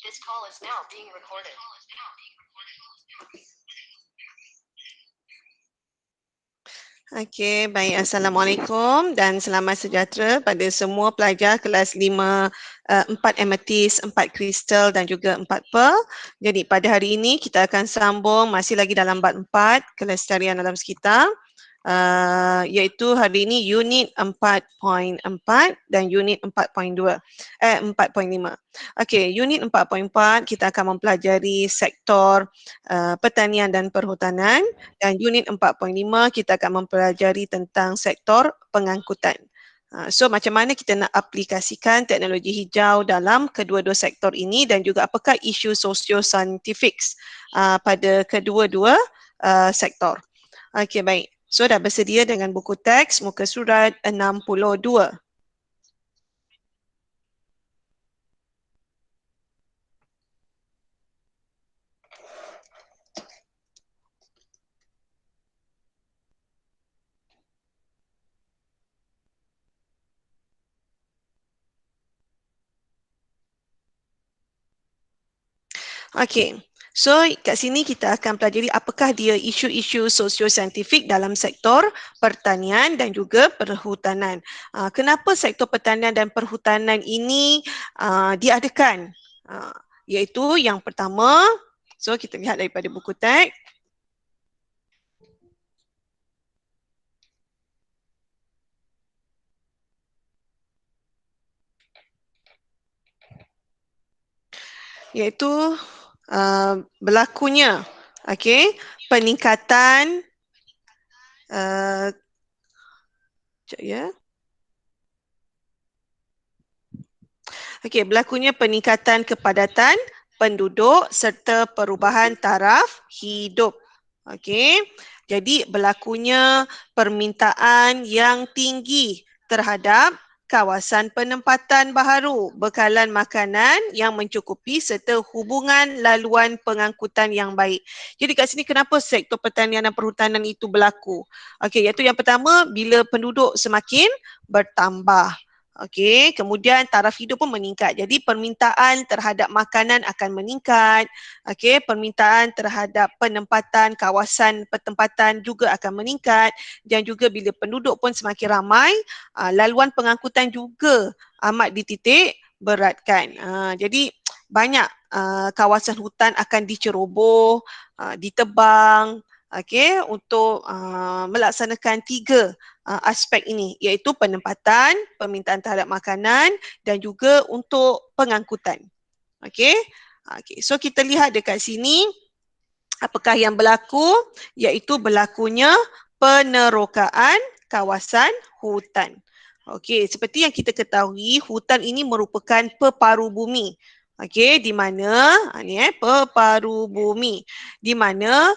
Okey, baik. Assalamualaikum dan selamat sejahtera pada semua pelajar kelas 5, 4 Amethyst, 4 Crystal dan juga 4 Pearl. Jadi pada hari ini kita akan sambung masih lagi dalam bab 4 kelestarian alam sekitar. Iaitu hari ini unit 4.4 dan unit 4.2, 4.5. Okey, unit 4.4 kita akan mempelajari sektor pertanian dan perhutanan, dan unit 4.5 kita akan mempelajari tentang sektor pengangkutan. So macam mana kita nak aplikasikan teknologi hijau dalam kedua-dua sektor ini dan juga apakah isu sosio-saintifik pada kedua-dua sektor. Okey, baik. So dah bersedia dengan buku teks muka surat 62. Okey. So kat sini kita akan pelajari apakah dia isu-isu sosio-saintifik dalam sektor pertanian dan juga perhutanan. Kenapa sektor pertanian dan perhutanan ini diadakan? Iaitu yang pertama, so kita lihat daripada buku teks. Iaitu berlakunya peningkatan sekejap ya. Berlakunya peningkatan kepadatan penduduk serta perubahan taraf hidup. Jadi berlakunya permintaan yang tinggi terhadap kawasan penempatan baharu, bekalan makanan yang mencukupi serta hubungan laluan pengangkutan yang baik. Jadi kat sini kenapa sektor pertanian dan perhutanan itu berlaku? Iaitu yang pertama, bila penduduk semakin bertambah. Kemudian taraf hidup pun meningkat. Jadi permintaan terhadap makanan akan meningkat. Permintaan terhadap penempatan kawasan pertempatan juga akan meningkat, dan juga bila penduduk pun semakin ramai, laluan pengangkutan juga amat dititik beratkan. Jadi banyak kawasan hutan akan diceroboh, ditebang, untuk melaksanakan 3 aspek ini, iaitu penempatan, permintaan terhadap makanan dan juga untuk pengangkutan. So kita lihat dekat sini apakah yang berlaku, iaitu berlakunya penerokaan kawasan hutan. Seperti yang kita ketahui, hutan ini merupakan peparu bumi. Di mana peparu bumi, di mana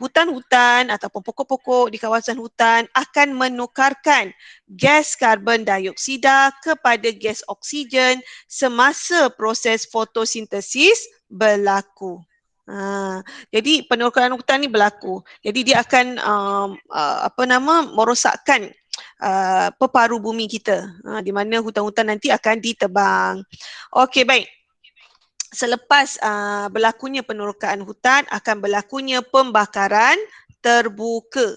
hutan-hutan ataupun pokok-pokok di kawasan hutan akan menukarkan gas karbon dioksida kepada gas oksigen semasa proses fotosintesis berlaku. Jadi penerokaan hutan ni berlaku. Jadi dia akan merosakkan peparu bumi kita, di mana hutan-hutan nanti akan ditebang. Okey, baik. Selepas berlakunya penerokaan hutan, akan berlakunya pembakaran terbuka.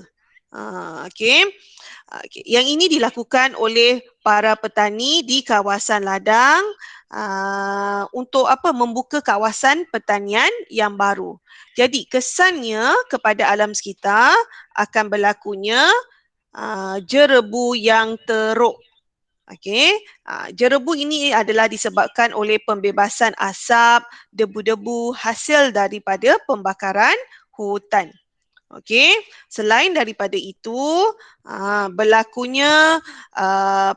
Yang ini dilakukan oleh para petani di kawasan ladang untuk membuka kawasan pertanian yang baru. Jadi kesannya kepada alam sekitar akan berlakunya jerebu yang teruk. Jerebu ini adalah disebabkan oleh pembebasan asap, debu-debu hasil daripada pembakaran hutan. Selain daripada itu, berlakunya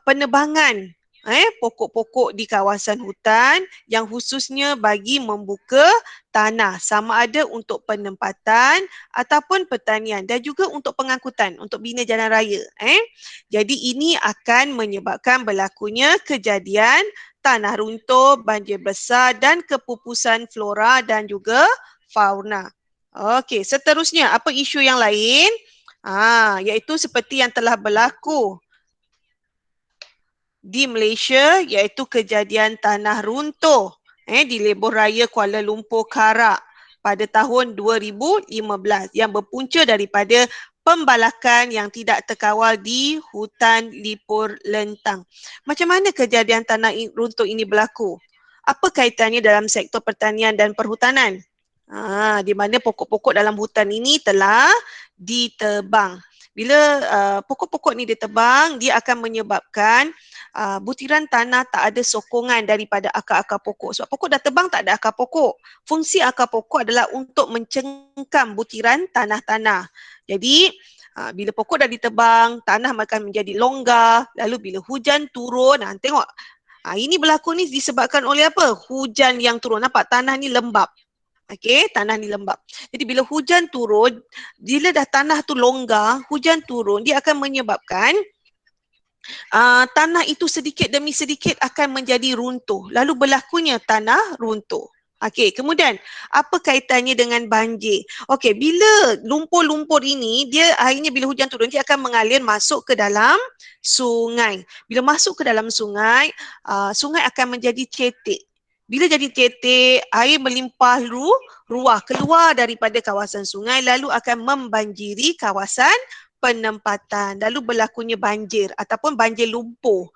penebangan pokok-pokok di kawasan hutan yang khususnya bagi membuka tanah, sama ada untuk penempatan ataupun pertanian, dan juga untuk pengangkutan, untuk bina jalan raya. Jadi ini akan menyebabkan berlakunya kejadian tanah runtuh, banjir besar dan kepupusan flora dan juga fauna. Seterusnya, apa isu yang lain? Iaitu seperti yang telah berlaku di Malaysia, iaitu kejadian tanah runtuh di Lebuh Raya Kuala Lumpur Karak pada tahun 2015 yang berpunca daripada pembalakan yang tidak terkawal di hutan Lipur Lentang. Macam mana kejadian tanah runtuh ini berlaku? Apa kaitannya dalam sektor pertanian dan perhutanan? Di mana pokok-pokok dalam hutan ini telah ditebang. Bila pokok-pokok ni ditebang, dia akan menyebabkan butiran tanah tak ada sokongan daripada akar-akar pokok. Sebab pokok dah tebang, tak ada akar pokok. Fungsi akar pokok adalah untuk mencengkam butiran tanah-tanah. Jadi, bila pokok dah ditebang, tanah akan menjadi longgar. Lalu bila hujan turun, tengok. Ini berlaku ni disebabkan oleh apa? Hujan yang turun. Nampak tanah ni lembap. Okey, tanah ni lembap. Jadi bila hujan turun, bila dah tanah tu longgar, hujan turun, dia akan menyebabkan tanah itu sedikit demi sedikit akan menjadi runtuh. Lalu berlakunya tanah runtuh. Okey, kemudian apa kaitannya dengan banjir? Okey, bila lumpur-lumpur ini, dia akhirnya bila hujan turun, dia akan mengalir masuk ke dalam sungai. Bila masuk ke dalam sungai, sungai akan menjadi cetek. Bila jadi cetek, air melimpah ruah keluar daripada kawasan sungai lalu akan membanjiri kawasan penempatan. Lalu berlakunya banjir ataupun banjir lumpur.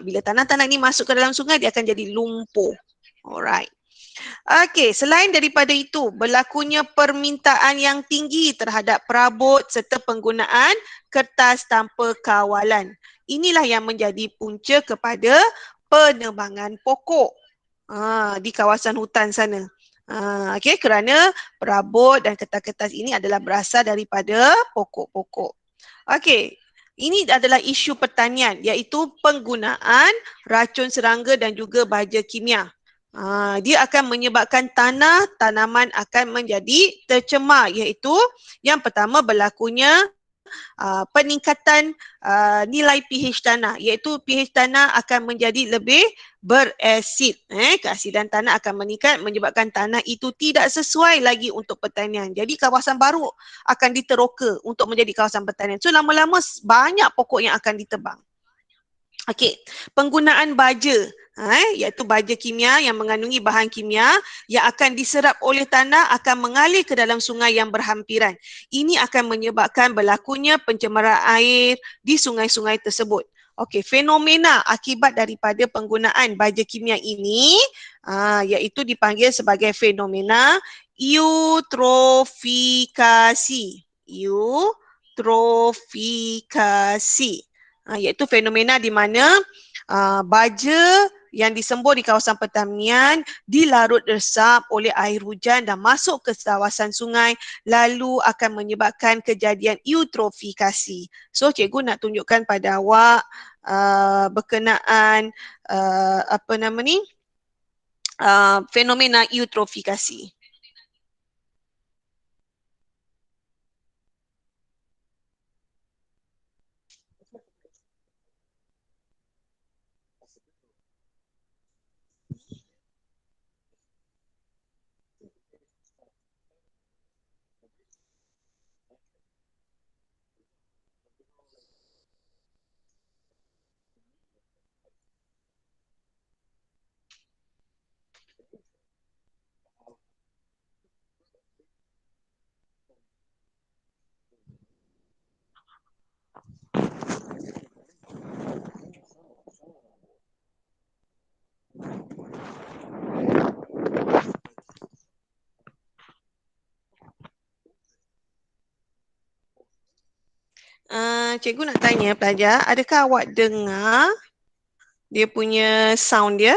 Bila tanah-tanah ini masuk ke dalam sungai, dia akan jadi lumpur. Alright. Okey, selain daripada itu, berlakunya permintaan yang tinggi terhadap perabot serta penggunaan kertas tanpa kawalan. Inilah yang menjadi punca kepada penebangan pokok di kawasan hutan sana. Okey, kerana perabot dan kertas-kertas ini adalah berasal daripada pokok-pokok. Okey, ini adalah isu pertanian iaitu penggunaan racun serangga dan juga baja kimia. Dia akan menyebabkan tanaman akan menjadi tercemar iaitu yang pertama berlakunya peningkatan nilai pH tanah iaitu pH tanah akan menjadi lebih berasid. Keasidan tanah akan meningkat menyebabkan tanah itu tidak sesuai lagi untuk pertanian. Jadi kawasan baru akan diteroka untuk menjadi kawasan pertanian. So lama-lama banyak pokok yang akan ditebang. Okey, penggunaan baja iaitu baja kimia yang mengandungi bahan kimia yang akan diserap oleh tanah akan mengalir ke dalam sungai yang berhampiran. Ini akan menyebabkan berlakunya pencemaran air di sungai-sungai tersebut. Okey, fenomena akibat daripada penggunaan baja kimia ini iaitu dipanggil sebagai fenomena eutrofikasi. Eutrofikasi. Iaitu fenomena di mana baja yang disembur di kawasan pertanian dilarut resap oleh air hujan dan masuk ke kawasan sungai lalu akan menyebabkan kejadian eutrofikasi. So cikgu nak tunjukkan pada awak berkenaan fenomena eutrofikasi. Cikgu nak tanya pelajar, adakah awak dengar dia punya sound dia?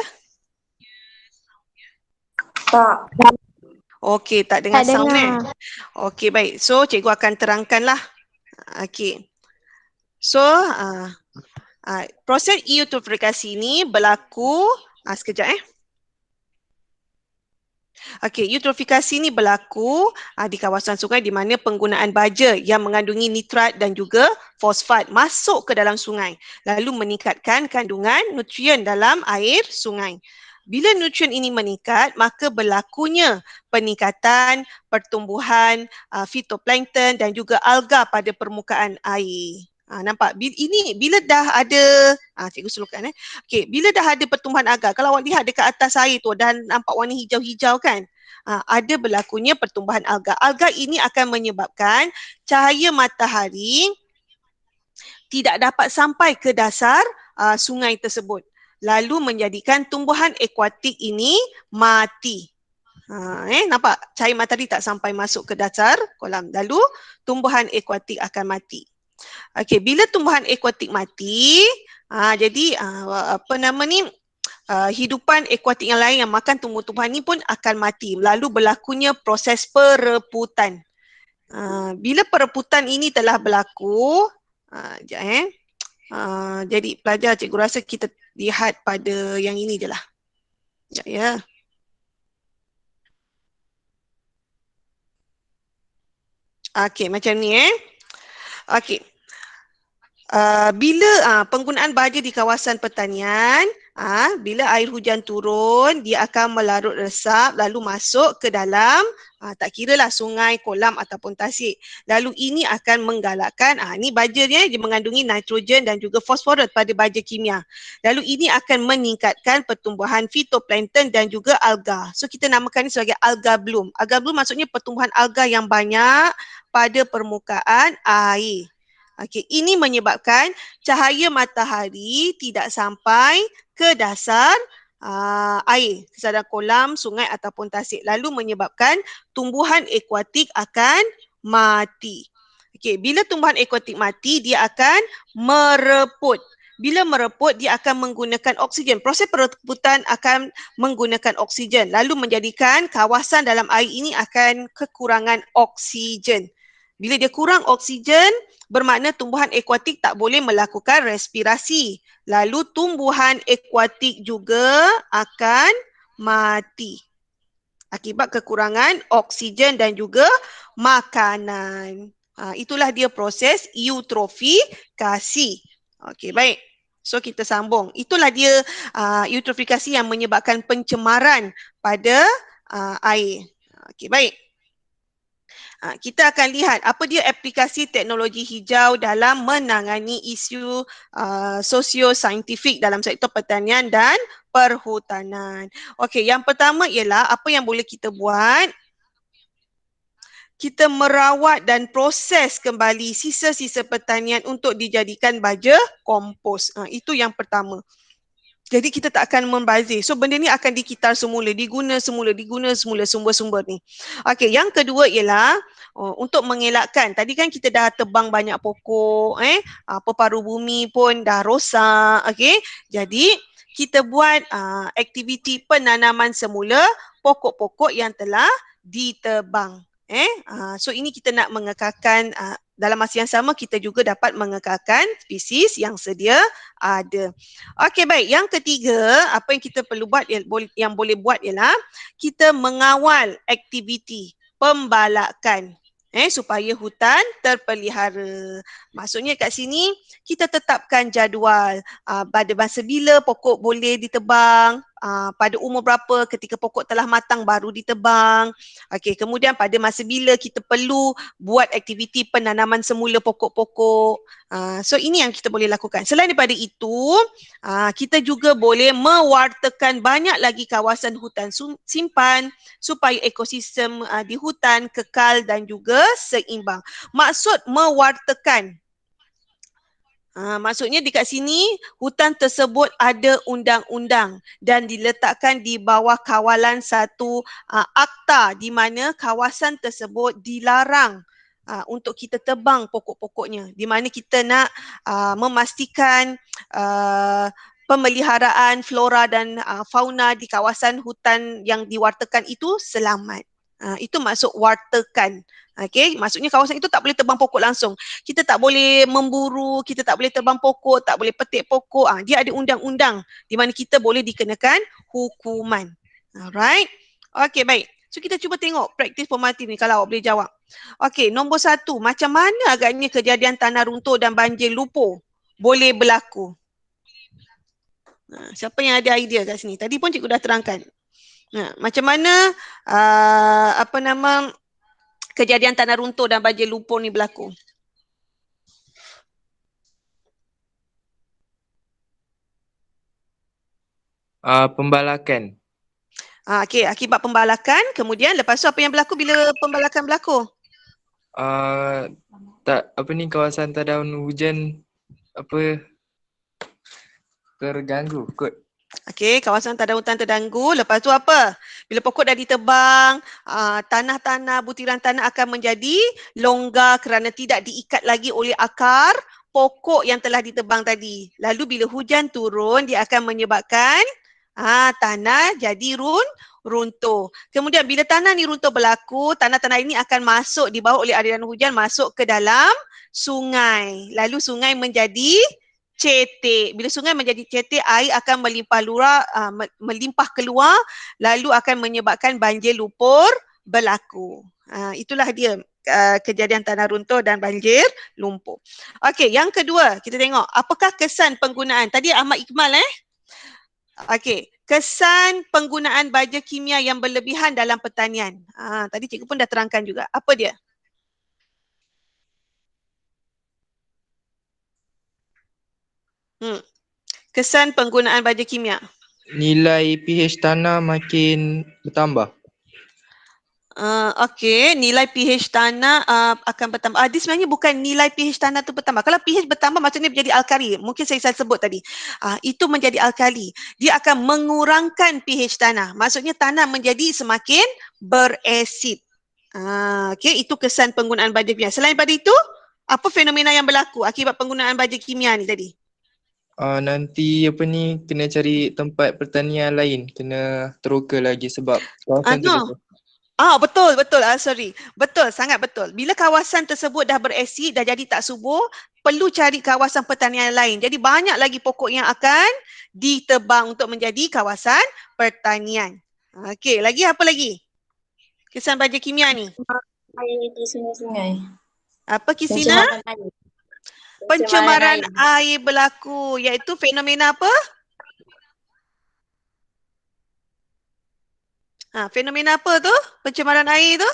Tak. Okey, tak dengar sound Okey, baik. So, cikgu akan terangkanlah. Okey. So, proses eutrofikasi ini berlaku, sekejap Okey, eutrofikasi ini berlaku di kawasan sungai di mana penggunaan baja yang mengandungi nitrat dan juga fosfat masuk ke dalam sungai lalu meningkatkan kandungan nutrien dalam air sungai. Bila nutrien ini meningkat, maka berlakunya peningkatan pertumbuhan fitoplankton dan juga alga pada permukaan air. Nampak? Ini bila dah ada, cikgu sulukan Okey, bila dah ada pertumbuhan alga, kalau awak lihat dekat atas air tu dan nampak warna hijau-hijau kan? Ada berlakunya pertumbuhan alga. Alga ini akan menyebabkan cahaya matahari tidak dapat sampai ke dasar sungai tersebut. Lalu menjadikan tumbuhan akuatik ini mati. Nampak cahaya matahari tak sampai masuk ke dasar kolam. Lalu tumbuhan akuatik akan mati. Okey, bila tumbuhan akuatik mati, jadi apa nama ni? Hidupan akuatik yang lain yang makan tumbuh-tumbuhan ni pun akan mati. Lalu berlakunya proses pereputan. Bila pereputan ini telah berlaku, sekejap jadi pelajar, cikgu rasa kita lihat pada yang ini je lah. Sekejap ya. Okey, macam ni Okey. Bila penggunaan baja di kawasan pertanian, bila air hujan turun, dia akan melarut resap lalu masuk ke dalam, tak kiralah sungai, kolam ataupun tasik. Lalu ini akan menggalakkan, ini baja dia mengandungi nitrogen dan juga fosforus pada baja kimia. Lalu ini akan meningkatkan pertumbuhan fitoplankton dan juga alga. So kita namakan ini sebagai alga bloom. Alga bloom maksudnya pertumbuhan alga yang banyak pada permukaan air. Okey, ini menyebabkan cahaya matahari tidak sampai ke dasar air, ke dasar kolam, sungai ataupun tasik. Lalu menyebabkan tumbuhan akuatik akan mati. Okey, bila tumbuhan akuatik mati, dia akan mereput. Bila mereput, dia akan menggunakan oksigen. Proses pereputan akan menggunakan oksigen. Lalu menjadikan kawasan dalam air ini akan kekurangan oksigen. Bila dia kurang oksigen, bermakna tumbuhan akuatik tak boleh melakukan respirasi. Lalu tumbuhan akuatik juga akan mati akibat kekurangan oksigen dan juga makanan. Itulah dia proses eutrofikasi. Okey, baik. So kita sambung. Itulah dia eutrofikasi yang menyebabkan pencemaran pada air. Okey, baik. Kita akan lihat apa dia aplikasi teknologi hijau dalam menangani isu sosio-saintifik dalam sektor pertanian dan perhutanan. Okey, yang pertama ialah apa yang boleh kita buat. Kita merawat dan proses kembali sisa-sisa pertanian untuk dijadikan baja kompos. Itu yang pertama. Jadi kita tak akan membazir. So benda ni akan dikitar semula, diguna semula sumber-sumber ni. Okey, yang kedua ialah untuk mengelakkan. Tadi kan kita dah tebang banyak pokok, paru bumi pun dah rosak, okey. Jadi kita buat aktiviti penanaman semula pokok-pokok yang telah ditebang. So ini kita nak mengekalkan dalam masa yang sama kita juga dapat mengekalkan spesies yang sedia ada. Okey, baik. Yang ketiga, apa yang kita perlu buat yang boleh buat ialah kita mengawal aktiviti pembalakan supaya hutan terpelihara. Maksudnya kat sini kita tetapkan jadual pada masa bila pokok boleh ditebang, pada umur berapa ketika pokok telah matang baru ditebang. Okey, kemudian pada masa bila kita perlu buat aktiviti penanaman semula pokok-pokok. So ini yang kita boleh lakukan. Selain daripada itu, kita juga boleh mewartakan banyak lagi kawasan hutan simpan supaya ekosistem di hutan kekal dan juga seimbang. Maksud mewartakan, maksudnya dekat sini hutan tersebut ada undang-undang dan diletakkan di bawah kawalan satu akta di mana kawasan tersebut dilarang untuk kita tebang pokok-pokoknya, di mana kita nak memastikan pemeliharaan flora dan fauna di kawasan hutan yang diwartakan itu selamat. Itu maksud wartakan. Okey, maksudnya kawasan itu tak boleh tebang pokok langsung. Kita tak boleh memburu, kita tak boleh tebang pokok, tak boleh petik pokok. Dia ada undang-undang di mana kita boleh dikenakan hukuman. Alright. Okey, baik. So kita cuba tengok praktis formatif ni kalau awak boleh jawab. Okey, nombor 1. Macam mana agaknya kejadian tanah runtuh dan banjir lumpur boleh berlaku? Siapa yang ada idea kat sini? Tadi pun cikgu dah terangkan. Macam mana kejadian tanah runtuh dan banjir lumpur ni berlaku? Pembalakan. Okey, akibat pembalakan. Kemudian lepas tu apa yang berlaku bila pembalakan berlaku? Kawasan tadaun hujan terganggu kot. Okey, kawasan tadau hutan terganggu. Lepas tu apa? Bila pokok dah ditebang, tanah-tanah, butiran tanah akan menjadi longgar kerana tidak diikat lagi oleh akar pokok yang telah ditebang tadi. Lalu bila hujan turun, dia akan menyebabkan tanah jadi runtuh. Kemudian bila tanah ni runtuh berlaku, tanah-tanah ini akan masuk dibawa oleh aliran hujan masuk ke dalam sungai. Lalu sungai menjadi cetek. Bila sungai menjadi cetek, air akan melimpah keluar lalu akan menyebabkan banjir lumpur berlaku. Itulah dia kejadian tanah runtuh dan banjir lumpur. Okey, yang kedua kita tengok apakah kesan penggunaan. Tadi Ahmad Iqmal Okey, kesan penggunaan baja kimia yang berlebihan dalam pertanian. Tadi cikgu pun dah terangkan juga. Apa dia? Kesan penggunaan baja kimia. Nilai pH tanah makin bertambah. Okey, nilai pH tanah akan bertambah. Dia sebenarnya bukan nilai pH tanah tu bertambah. Kalau pH bertambah maksudnya menjadi alkali. Mungkin saya sebut tadi. Itu menjadi alkali. Dia akan mengurangkan pH tanah. Maksudnya tanah menjadi semakin berasid. Okey, itu kesan penggunaan baja kimia. Selain daripada itu, apa fenomena yang berlaku akibat penggunaan baja kimia ni tadi? Nanti kena cari tempat pertanian lain, kena teroka lagi sebab kawasan tu dah Betul. Sorry. Betul, sangat betul. Bila kawasan tersebut dah berasid, dah jadi tak subur, perlu cari kawasan pertanian lain. Jadi banyak lagi pokok yang akan ditebang untuk menjadi kawasan pertanian. Okey, lagi apa lagi? Kesan baja kimia ni. Air di sungai-sungai. Apa Kisina? Pencemaran air berlaku, iaitu fenomena apa? Fenomena apa tu? Pencemaran air tu?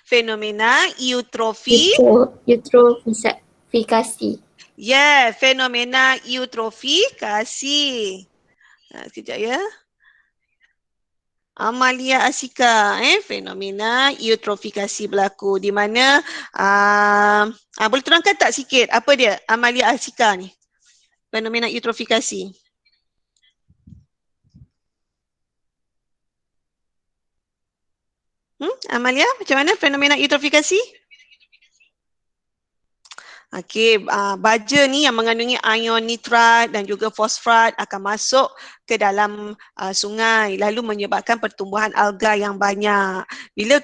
Fenomena eutrofifikasi. Ya, fenomena eutrofikasi. Sekejap ya. Amalia Asika, fenomena eutrofikasi berlaku di mana boleh terangkan tak sikit apa dia Amalia Asika ni? Fenomena eutrofikasi. Amalia, macam mana fenomena eutrofikasi? Okey, baja ni yang mengandungi ion nitrat dan juga fosfat akan masuk ke dalam sungai lalu menyebabkan pertumbuhan alga yang banyak. Bila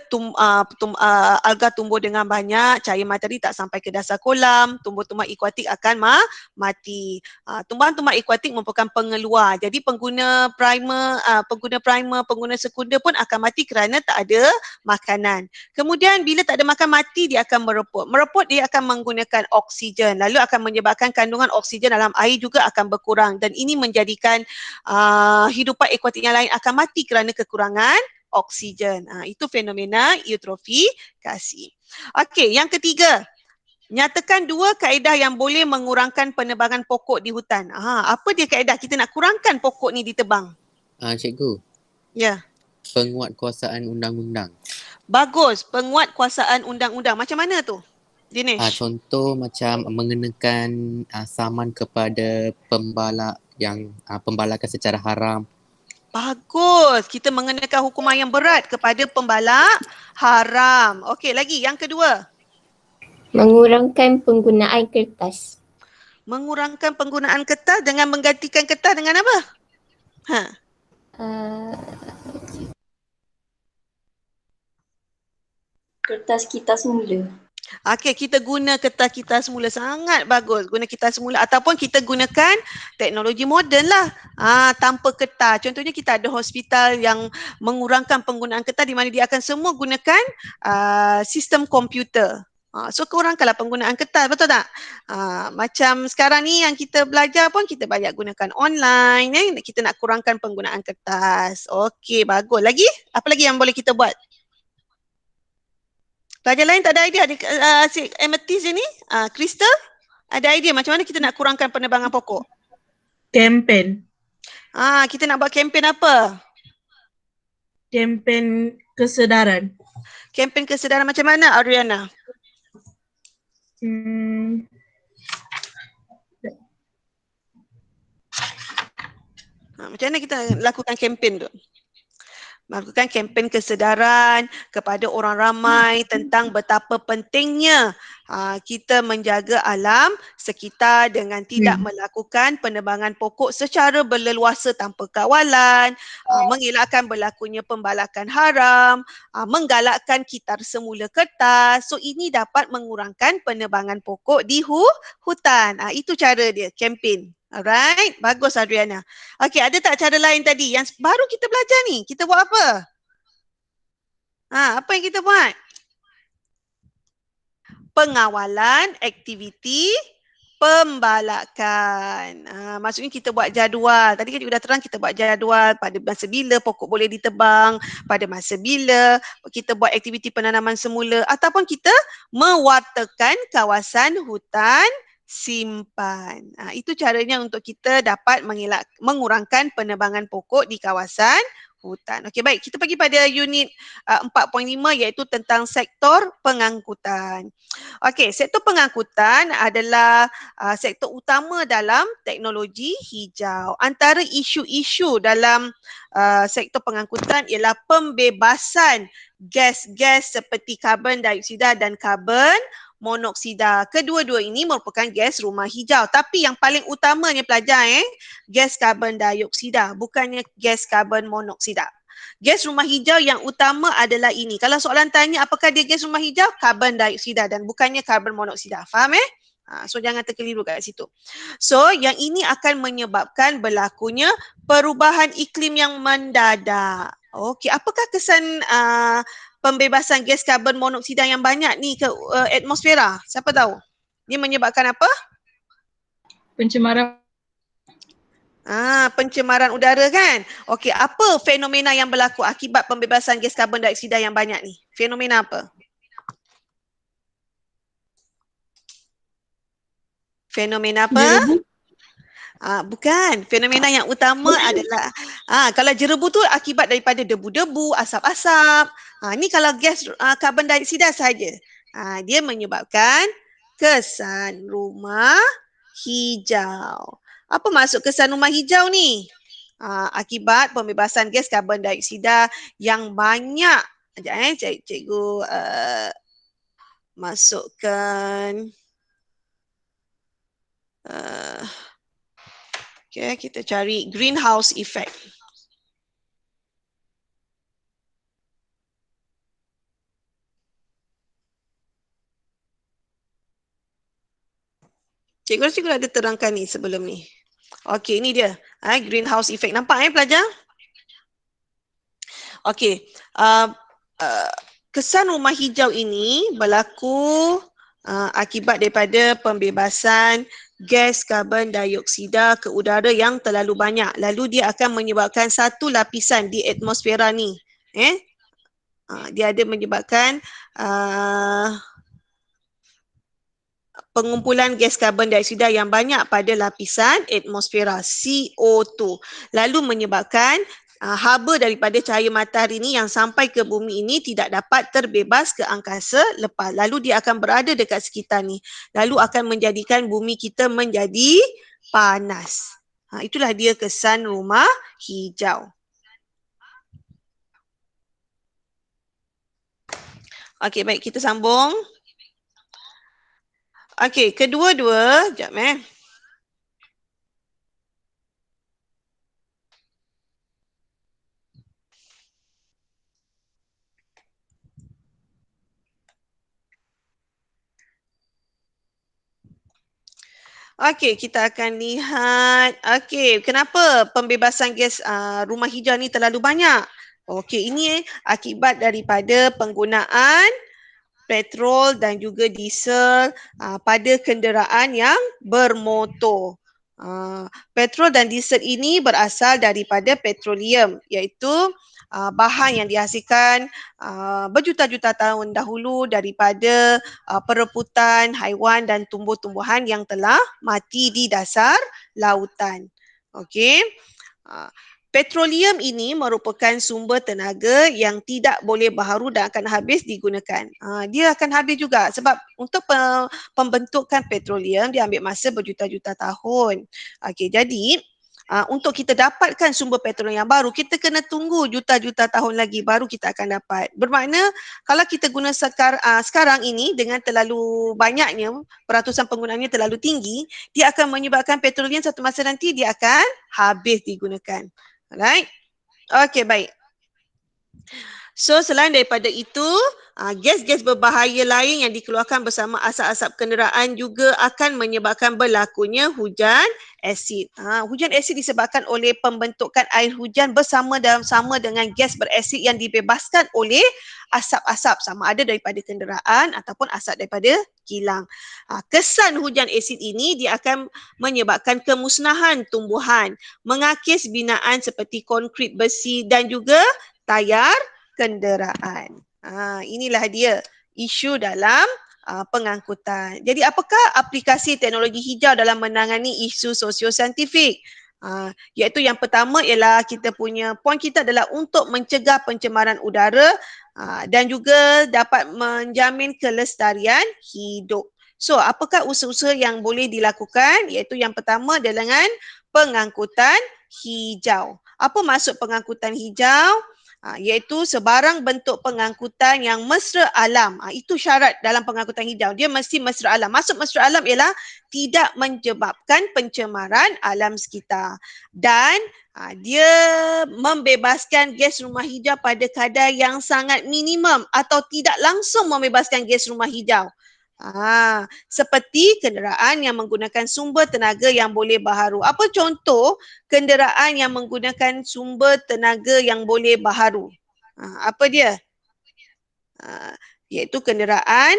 alga tumbuh dengan banyak, cahaya matahari tak sampai ke dasar kolam, tumbuh-tumbuhan akuatik akan mati. Tumbuhan-tumbuhan akuatik merupakan pengeluar. Jadi pengguna primer, pengguna sekunder pun akan mati kerana tak ada makanan. Kemudian bila tak ada makan mati, dia akan mereput. Mereput dia akan menggunakan oksigen, lalu akan menyebabkan kandungan oksigen dalam air juga akan berkurang dan ini menjadikan hidupan akuatik yang lain akan mati kerana kekurangan oksigen. Itu fenomena eutrofikasi. Okey, yang ketiga, nyatakan dua kaedah yang boleh mengurangkan penebangan pokok di hutan. Apa dia kaedah kita nak kurangkan pokok ni ditebang? Cikgu. Ya. Penguatkuasaan undang-undang. Bagus, penguatkuasaan undang-undang. Macam mana tu, Dinesh? Contoh macam mengenakan saman kepada pembalak yang pembalakan secara haram. Bagus, kita mengenakan hukuman yang berat kepada pembalak haram. Okey, lagi yang kedua. Mengurangkan penggunaan kertas. Mengurangkan penggunaan kertas dengan menggantikan kertas dengan apa? Kertas kita semula. Okey, kita guna kertas kita semula. Sangat bagus. Guna kertas semula ataupun kita gunakan teknologi moden lah. Tanpa kertas. Contohnya kita ada hospital yang mengurangkan penggunaan kertas di mana dia akan semua gunakan sistem komputer. So kurangkanlah penggunaan kertas, betul tak? Macam sekarang ni yang kita belajar pun kita banyak gunakan online. Kita nak kurangkan penggunaan kertas. Okey, bagus. Lagi? Apa lagi yang boleh kita buat? Pelajar lain tak ada idea? Si Amethyst ni, Crystal, ada idea macam mana kita nak kurangkan penebangan pokok? Kempen. Kita nak buat kempen apa? Kempen kesedaran. Kempen kesedaran macam mana, Adriana? Macam mana kita lakukan kempen tu? Melakukan kempen kesedaran kepada orang ramai tentang betapa pentingnya kita menjaga alam sekitar dengan tidak melakukan penebangan pokok secara berleluasa tanpa kawalan, mengelakkan berlakunya pembalakan haram, menggalakkan kitar semula kertas. So ini dapat mengurangkan penebangan pokok di hutan. Itu cara dia, kempen. Alright, bagus Adriana. Okey, ada tak cara lain tadi yang baru kita belajar ni? Kita buat apa? Apa yang kita buat? Pengawalan aktiviti pembalakan. Maksudnya kita buat jadual. Tadi kan sudah terang kita buat jadual pada masa bila pokok boleh ditebang, pada masa bila kita buat aktiviti penanaman semula ataupun kita mewartakan kawasan hutan simpan. Itu caranya untuk kita dapat mengurangkan penebangan pokok di kawasan hutan. Okey, baik. Kita pergi pada unit 4.5 iaitu tentang sektor pengangkutan. Okey, sektor pengangkutan adalah sektor utama dalam teknologi hijau. Antara isu-isu dalam sektor pengangkutan ialah pembebasan gas-gas seperti karbon dioksida dan karbon monoksida. Kedua-dua ini merupakan gas rumah hijau. Tapi yang paling utamanya pelajar gas karbon dioksida, bukannya gas karbon monoksida. Gas rumah hijau yang utama adalah ini. Kalau soalan tanya apakah dia gas rumah hijau? Karbon dioksida dan bukannya karbon monoksida. Faham So jangan terkeliru kat situ. So yang ini akan menyebabkan berlakunya perubahan iklim yang mendadak. Okey, apakah kesan pembebasan gas karbon monoksida yang banyak ni ke atmosfera? Siapa tahu? Dia menyebabkan apa? Pencemaran. Pencemaran udara kan? Okey, apa fenomena yang berlaku akibat pembebasan gas karbon dioksida yang banyak ni? Fenomena apa? Fenomena apa? Jerebu. Bukan. Fenomena yang utama adalah kalau jerebu tu akibat daripada debu-debu, asap-asap. Ni kalau gas karbon dioksida saja. Dia menyebabkan kesan rumah hijau. Apa maksud kesan rumah hijau ni? Akibat pembebasan gas karbon dioksida yang banyak. Sekejap cikgu masukkan. Okay, kita cari greenhouse effect. Cikgu ada terangkan ni sebelum ni. Okey, ini dia. Greenhouse effect. Nampak pelajar? Okey. Kesan rumah hijau ini berlaku akibat daripada pembebasan gas karbon dioksida ke udara yang terlalu banyak. Lalu dia akan menyebabkan satu lapisan di atmosfera ni. Dia ada menyebabkan pengumpulan gas karbon dioksida yang banyak pada lapisan atmosfera CO2. Lalu menyebabkan haba daripada cahaya matahari ini yang sampai ke bumi ini tidak dapat terbebas ke angkasa lepas. Lalu dia akan berada dekat sekitar ni. Lalu akan menjadikan bumi kita menjadi panas. Itulah dia kesan rumah hijau. Okey, baik, kita sambung. Okey, kedua-dua, sekejap Okey, kita akan lihat. Okey, kenapa pembebasan gas rumah hijau ni terlalu banyak? Okey, ini akibat daripada penggunaan petrol dan juga diesel pada kenderaan yang bermotor. Petrol dan diesel ini berasal daripada petroleum, iaitu bahan yang dihasilkan berjuta-juta tahun dahulu daripada perebutan haiwan dan tumbuh-tumbuhan yang telah mati di dasar lautan. Okey. Petroleum ini merupakan sumber tenaga yang tidak boleh baharu dan akan habis digunakan. Dia akan habis juga sebab untuk pembentukan petroleum dia ambil masa berjuta-juta tahun. Okey, jadi untuk kita dapatkan sumber petroleum yang baru, kita kena tunggu juta-juta tahun lagi baru kita akan dapat. Bermakna kalau kita guna sekarang ini dengan terlalu banyaknya, peratusan penggunaannya terlalu tinggi, dia akan menyebabkan petroleum satu masa nanti dia akan habis digunakan. Alright. Okey, baik. So, selain daripada itu, gas-gas berbahaya lain yang dikeluarkan bersama asap-asap kenderaan juga akan menyebabkan berlakunya hujan asid. Hujan asid disebabkan oleh pembentukan air hujan bersama dengan gas berasid yang dibebaskan oleh asap-asap sama ada daripada kenderaan ataupun asap daripada kilang. Kesan hujan asid ini dia akan menyebabkan kemusnahan tumbuhan, mengakis binaan seperti konkrit besi dan juga tayar kenderaan. Inilah dia isu dalam pengangkutan. Jadi apakah aplikasi teknologi hijau dalam menangani isu sosio-saintifik? Iaitu yang pertama ialah kita punya poin kita adalah untuk mencegah pencemaran udara dan juga dapat menjamin kelestarian hidup. So, apakah usaha-usaha yang boleh dilakukan? Iaitu yang pertama dengan pengangkutan hijau. Apa maksud pengangkutan hijau? Iaitu sebarang bentuk pengangkutan yang mesra alam. Itu syarat dalam pengangkutan hijau. Dia mesti mesra alam. Maksud mesra alam ialah tidak menyebabkan pencemaran alam sekitar. Dan dia membebaskan gas rumah hijau pada kadar yang sangat minimum atau tidak langsung membebaskan gas rumah hijau. Seperti kenderaan yang menggunakan sumber tenaga yang boleh baharu. Apa contoh kenderaan yang menggunakan sumber tenaga yang boleh baharu? Apa dia? Iaitu kenderaan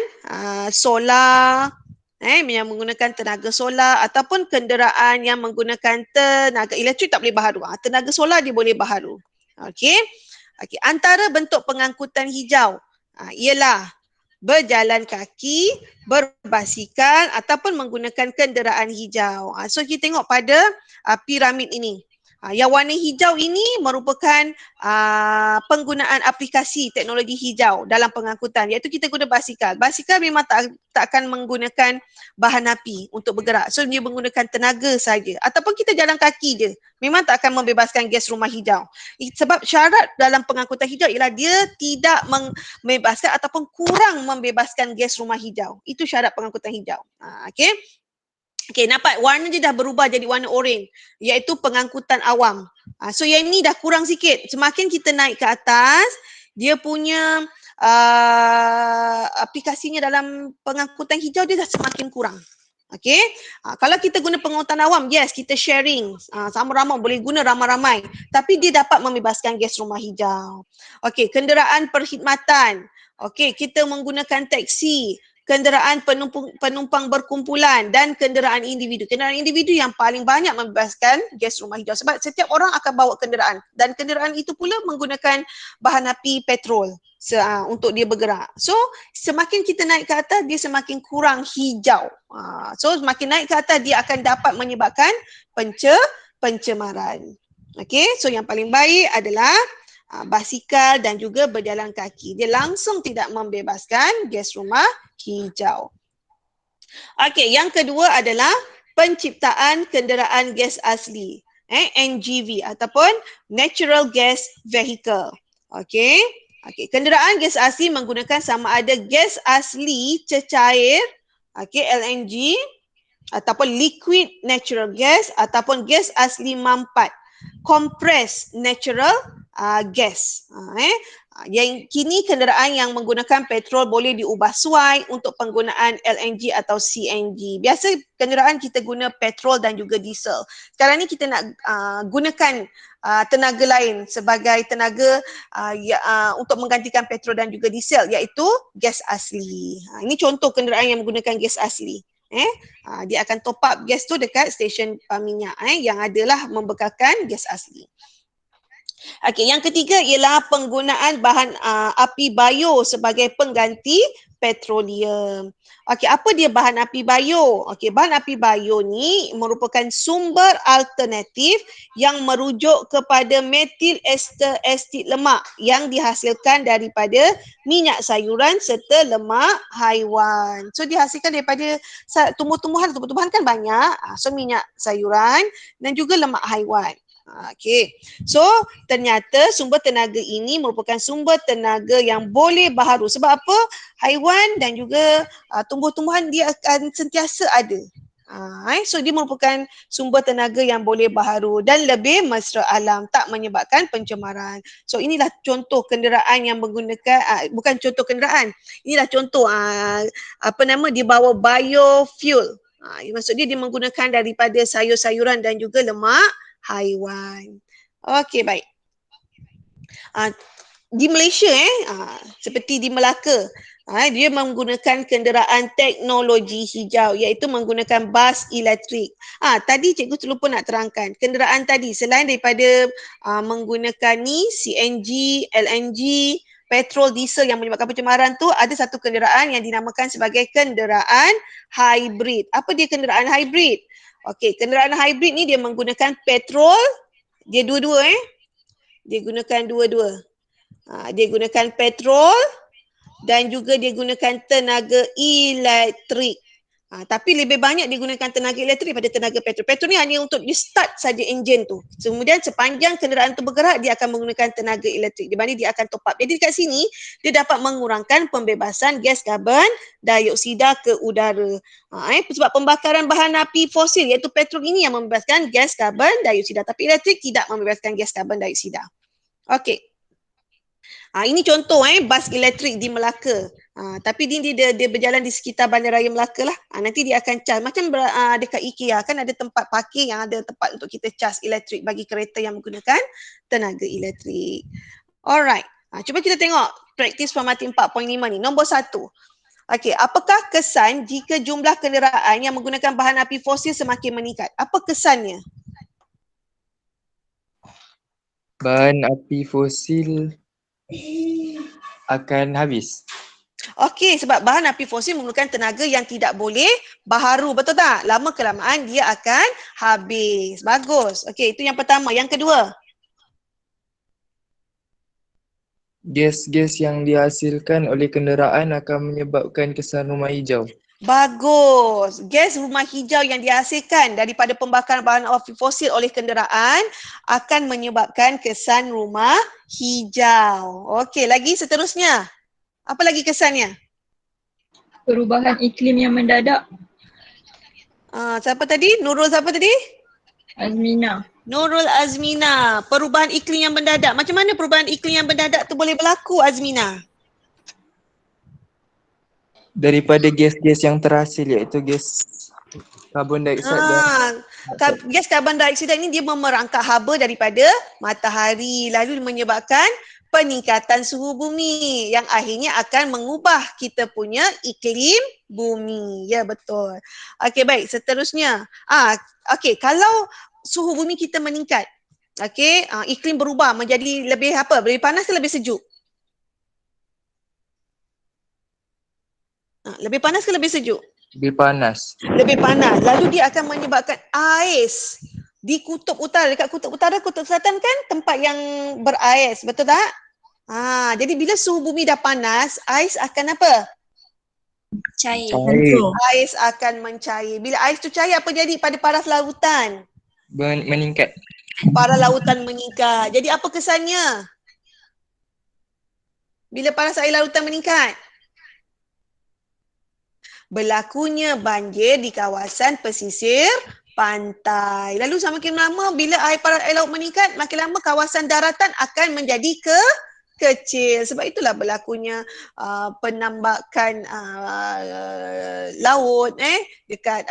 solar, yang menggunakan tenaga solar ataupun kenderaan yang menggunakan tenaga elektrik tak boleh baharu. Tenaga solar dia boleh baharu. Okey. Antara bentuk pengangkutan hijau ialah berjalan kaki, berbasikal ataupun menggunakan kenderaan hijau. So kita tengok pada piramid ini. Yang warna hijau ini merupakan penggunaan aplikasi teknologi hijau dalam pengangkutan, iaitu kita guna basikal. Basikal memang tak akan menggunakan bahan api untuk bergerak. So dia menggunakan tenaga saja. Ataupun kita jalan kaki je, memang tak akan membebaskan gas rumah hijau. Sebab syarat dalam pengangkutan hijau ialah dia tidak membebaskan ataupun kurang membebaskan gas rumah hijau. Itu syarat pengangkutan hijau. Okey. Okey, nampak warna dia dah berubah jadi warna oranye, iaitu pengangkutan awam. So yang ni dah kurang sikit. Semakin kita naik ke atas, dia punya aplikasinya dalam pengangkutan hijau dia dah semakin kurang. Okey. Kalau kita guna pengangkutan awam, yes, kita sharing. Sama ramai, boleh guna ramai-ramai. Tapi dia dapat membebaskan gas rumah hijau. Okey, kenderaan perkhidmatan. Okey, kita menggunakan teksi, kenderaan penumpang berkumpulan dan kenderaan individu. Kenderaan individu yang paling banyak membebaskan gas rumah hijau sebab setiap orang akan bawa kenderaan dan kenderaan itu pula menggunakan bahan api petrol untuk dia bergerak. So semakin kita naik ke atas dia semakin kurang hijau. So semakin naik ke atas dia akan dapat menyebabkan pencemaran. Okey, so yang paling baik adalah basikal dan juga berjalan kaki. Dia langsung tidak membebaskan gas rumah hijau. Okey, yang kedua adalah penciptaan kenderaan gas asli, NGV ataupun Natural Gas Vehicle. Okey. Kenderaan gas asli menggunakan sama ada gas asli cecair, LNG ataupun liquid natural gas ataupun gas asli mampat, compressed natural gas. Yang kini kenderaan yang menggunakan petrol boleh diubah suai untuk penggunaan LNG atau CNG. Biasa kenderaan kita guna petrol dan juga diesel. Sekarang ni kita nak gunakan tenaga lain sebagai tenaga untuk menggantikan petrol dan juga diesel, iaitu gas asli. Ini contoh kenderaan yang menggunakan gas asli. Dia akan top up gas tu dekat stesen minyak yang adalah membekalkan gas asli. Okey, yang ketiga ialah penggunaan bahan api bio sebagai pengganti petroleum. Okey, apa dia bahan api bio? Okey, bahan api bio ni merupakan sumber alternatif yang merujuk kepada metil ester astit lemak yang dihasilkan daripada minyak sayuran serta lemak haiwan. So dihasilkan daripada tumbuh-tumbuhan. Tumbuh-tumbuhan kan banyak. So minyak sayuran dan juga lemak haiwan. Okey. So ternyata sumber tenaga ini merupakan sumber tenaga yang boleh baharu. Sebab apa? Haiwan dan juga tumbuh-tumbuhan dia akan sentiasa ada. So dia merupakan sumber tenaga yang boleh baharu dan lebih mesra alam, tak menyebabkan pencemaran. So inilah contoh kenderaan yang menggunakan bukan contoh kenderaan. Inilah contoh dia bawa biofuel. Maksud dia menggunakan daripada sayur-sayuran dan juga lemak haiwan. Okey, baik. Di Malaysia seperti di Melaka, dia menggunakan kenderaan teknologi hijau iaitu menggunakan bas elektrik. Tadi cikgu terlupa nak terangkan. Kenderaan tadi selain daripada menggunakan CNG, LNG, petrol, diesel yang menyebabkan pencemaran tu, ada satu kenderaan yang dinamakan sebagai kenderaan hybrid. Apa dia kenderaan hybrid? Okey, kenderaan hybrid ni dia menggunakan petrol, dia dua-dua Dia gunakan dua-dua. Dia gunakan petrol dan juga dia gunakan tenaga elektrik. Tapi lebih banyak digunakan tenaga elektrik daripada tenaga petrol. Petrol ni hanya untuk di start saja enjin tu. Kemudian sepanjang kenderaan tu bergerak, dia akan menggunakan tenaga elektrik. Di mana dia akan top up. Jadi dekat sini, dia dapat mengurangkan pembebasan gas karbon dioksida ke udara. Sebab pembakaran bahan api fosil iaitu petrol ini yang membebaskan gas karbon dioksida. Tapi elektrik tidak membebaskan gas karbon dioksida. Okey. Ini contoh bas elektrik di Melaka. Tapi dia berjalan di sekitar Bandaraya Melaka lah. Nanti dia akan charge. Macam dekat IKEA kan ada tempat parking yang ada tempat untuk kita charge elektrik bagi kereta yang menggunakan tenaga elektrik. Alright. Cuba kita tengok praktis formating 4.5 ni. Nombor 1. Okey, apakah kesan jika jumlah kenderaan yang menggunakan bahan api fosil semakin meningkat? Apa kesannya? Bahan api fosil akan habis. Okey, sebab bahan api fosil memerlukan tenaga yang tidak boleh baharu, betul tak? Lama kelamaan dia akan habis. Bagus. Okey, itu yang pertama. Yang kedua. Gas-gas yang dihasilkan oleh kenderaan akan menyebabkan kesan rumah hijau. Bagus. Gas rumah hijau yang dihasilkan daripada pembakaran bahan api fosil oleh kenderaan akan menyebabkan kesan rumah hijau. Okey, lagi seterusnya. Apa lagi kesannya? Perubahan iklim yang mendadak. Siapa tadi? Nurul siapa tadi? Azmina. Nurul Azmina. Perubahan iklim yang mendadak. Macam mana perubahan iklim yang mendadak tu boleh berlaku, Azmina? Daripada gas-gas yang terhasil iaitu gas karbon dioksida. Gas karbon dioksida ini dia memerangkap haba daripada matahari lalu menyebabkan peningkatan suhu bumi yang akhirnya akan mengubah kita punya iklim bumi. Ya, betul. Okey, baik. Seterusnya. Okey, kalau suhu bumi kita meningkat, okey, iklim berubah menjadi lebih apa? Lebih panas ke lebih sejuk? Lebih panas ke lebih sejuk? Lebih panas. Lebih panas. Lalu dia akan menyebabkan ais di kutub utara. Dekat kutub utara, kutub selatan kan tempat yang berais. Betul tak? Jadi bila suhu bumi dah panas, ais akan apa? Cair. Ais akan mencair. Bila ais tu cair, apa jadi pada paras lautan? Meningkat. Paras lautan meningkat. Jadi apa kesannya? Bila paras air lautan meningkat? Berlakunya banjir di kawasan pesisir pantai. Lalu semakin lama bila paras air laut meningkat, makin lama kawasan daratan akan menjadi kecil. Sebab itulah berlakunya penambakan laut dekat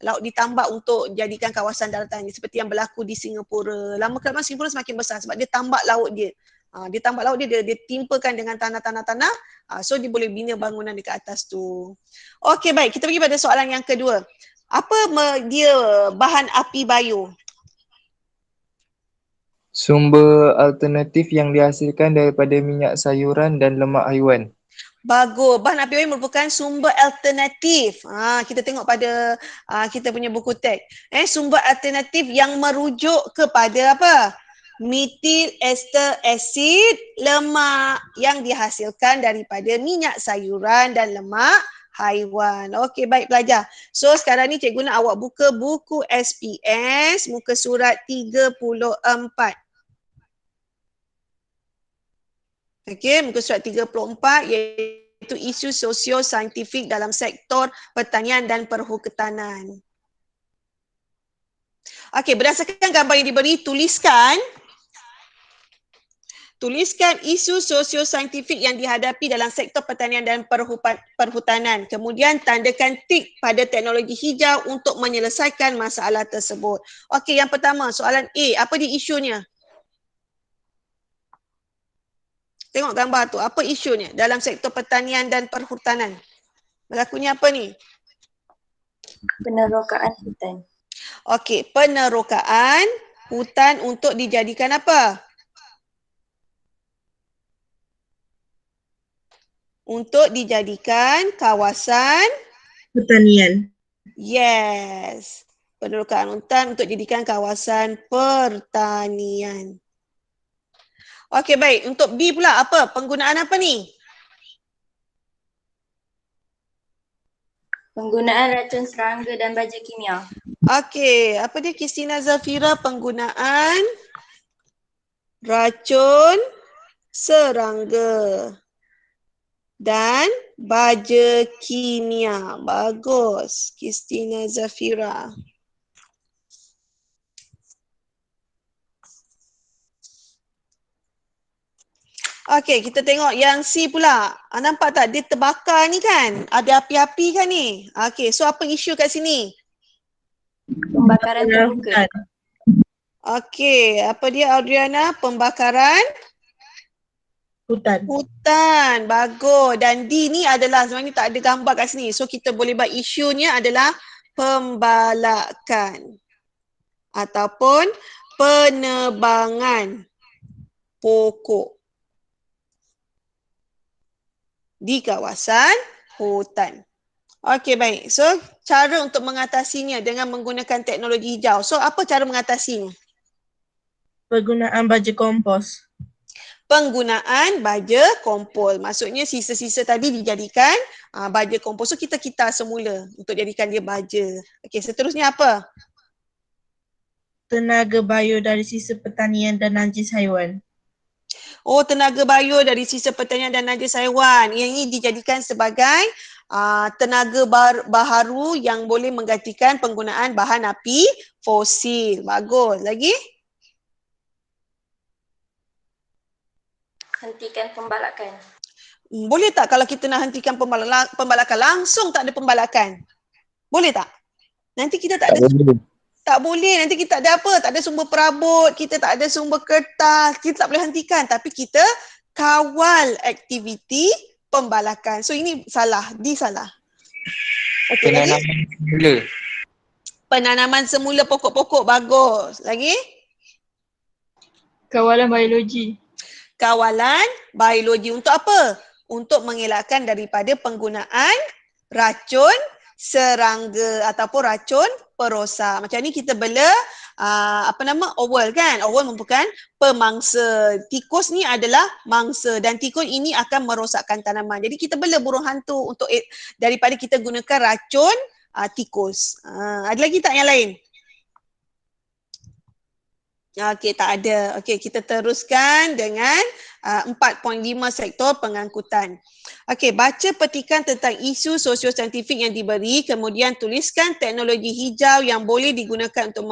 laut ditambak untuk jadikan kawasan daratan seperti yang berlaku di Singapura. Lama kelamaan Singapura semakin besar sebab dia tambak laut dia. Dia tambak laut dia timpakan dengan tanah-tanah. So dia boleh bina bangunan dekat atas tu. Okey, baik. Kita pergi pada soalan yang kedua. Apa dia bahan api bio? Sumber alternatif yang dihasilkan daripada minyak sayuran dan lemak haiwan. Bagus. Bahan api oil merupakan sumber alternatif. Kita tengok pada kita punya buku teks. Sumber alternatif yang merujuk kepada apa? Methyl ester acid, lemak yang dihasilkan daripada minyak sayuran dan lemak haiwan. Okey, baik pelajar. So sekarang ni cikgu nak awak buka buku SPS muka surat 34. Okey, muka surat 34 iaitu isu sosio-saintifik dalam sektor pertanian dan perhutanan. Okey, berdasarkan gambar yang diberi, tuliskan isu sosio-saintifik yang dihadapi dalam sektor pertanian dan perhutanan. Kemudian tandakan tik pada teknologi hijau untuk menyelesaikan masalah tersebut. Okey, yang pertama soalan A, apa dia isunya? Tengok gambar tu, apa isunya dalam sektor pertanian dan perhutanan? Berlakunya apa ni? Penerokaan hutan. Okey, penerokaan hutan untuk dijadikan apa? Untuk dijadikan kawasan Pertanian. yes. Penerokaan hutan untuk dijadikan kawasan pertanian. Okey, baik. Untuk B pula apa? Penggunaan apa ni? Penggunaan racun serangga dan baja kimia. Okey, apa dia Christina Zafira? Penggunaan racun serangga dan baja kimia. Bagus, Christina Zafira. Okey, kita tengok yang C pula. Nampak tak dia terbakar ni kan? Ada api-api kan ni? Okey, so apa isu kat sini? Pembakaran terbuka. Okey, apa dia Adriana? Pembakaran Hutan. hutan. Bagus. Dan D ni adalah sebenarnya tak ada gambar kat sini. So kita boleh buat isunya adalah pembalakan ataupun penebangan pokok di kawasan hutan. Okey, baik. So cara untuk mengatasinya dengan menggunakan teknologi hijau. So apa cara mengatasinya? Penggunaan baja kompos. Penggunaan baja kompos. Maksudnya sisa-sisa tadi dijadikan baja kompos. So kita semula untuk jadikan dia baja. Okey, seterusnya apa? Tenaga bio dari sisa pertanian dan najis haiwan. Oh, tenaga bio dari sisa pertanian dan najis haiwan. Yang ini dijadikan sebagai tenaga baharu yang boleh menggantikan penggunaan bahan api fosil. Bagus. Lagi? Hentikan pembalakan. Boleh tak kalau kita nak hentikan pembalakan langsung tak ada pembalakan? Boleh tak? Nanti kita tak ada. Tak boleh. Nanti kita tak ada apa? Tak ada sumber perabot, kita tak ada sumber kertas, kita tak boleh hentikan. Tapi kita kawal aktiviti pembalakan. So ini salah, D salah. Okey, lagi? Penanaman semula. Penanaman semula pokok-pokok. Bagus. Lagi? Kawalan biologi. Kawalan biologi. Untuk apa? Untuk mengelakkan daripada penggunaan racun serangga ataupun racun perosak. Macam ni kita bela owl kan? Owl merupakan pemangsa. Tikus ni adalah mangsa dan tikus ini akan merosakkan tanaman. Jadi kita bela burung hantu untuk daripada kita gunakan racun tikus. Ada lagi tak yang lain? Okey, tak ada. Okey, kita teruskan dengan 4.5 sektor pengangkutan. Okey, baca petikan tentang isu sosio-saintifik yang diberi, kemudian tuliskan teknologi hijau yang boleh digunakan untuk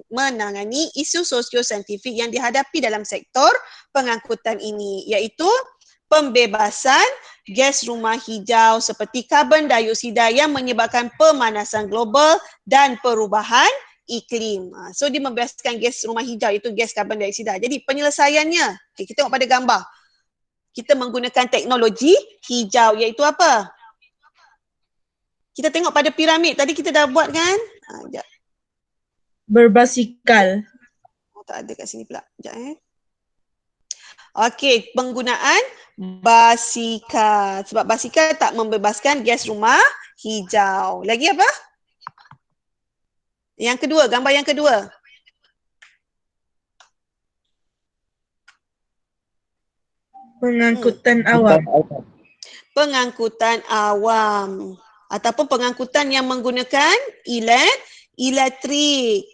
menangani isu sosio-saintifik yang dihadapi dalam sektor pengangkutan ini, iaitu pembebasan gas rumah hijau seperti karbon dioksida yang menyebabkan pemanasan global dan perubahan iklim. So dia membebaskan gas rumah hijau iaitu gas karbon dioksida. Jadi penyelesaiannya, okay, kita tengok pada gambar. Kita menggunakan teknologi hijau iaitu apa? Kita tengok pada piramid. Tadi kita dah buat kan? Sekejap. Berbasikal. Oh, tak ada kat sini pula. Sekejap Okey, penggunaan basikal. Sebab basikal tak membebaskan gas rumah hijau. Lagi apa? Yang kedua, gambar yang kedua. Pengangkutan awam. Pengangkutan awam ataupun pengangkutan yang menggunakan elektrik.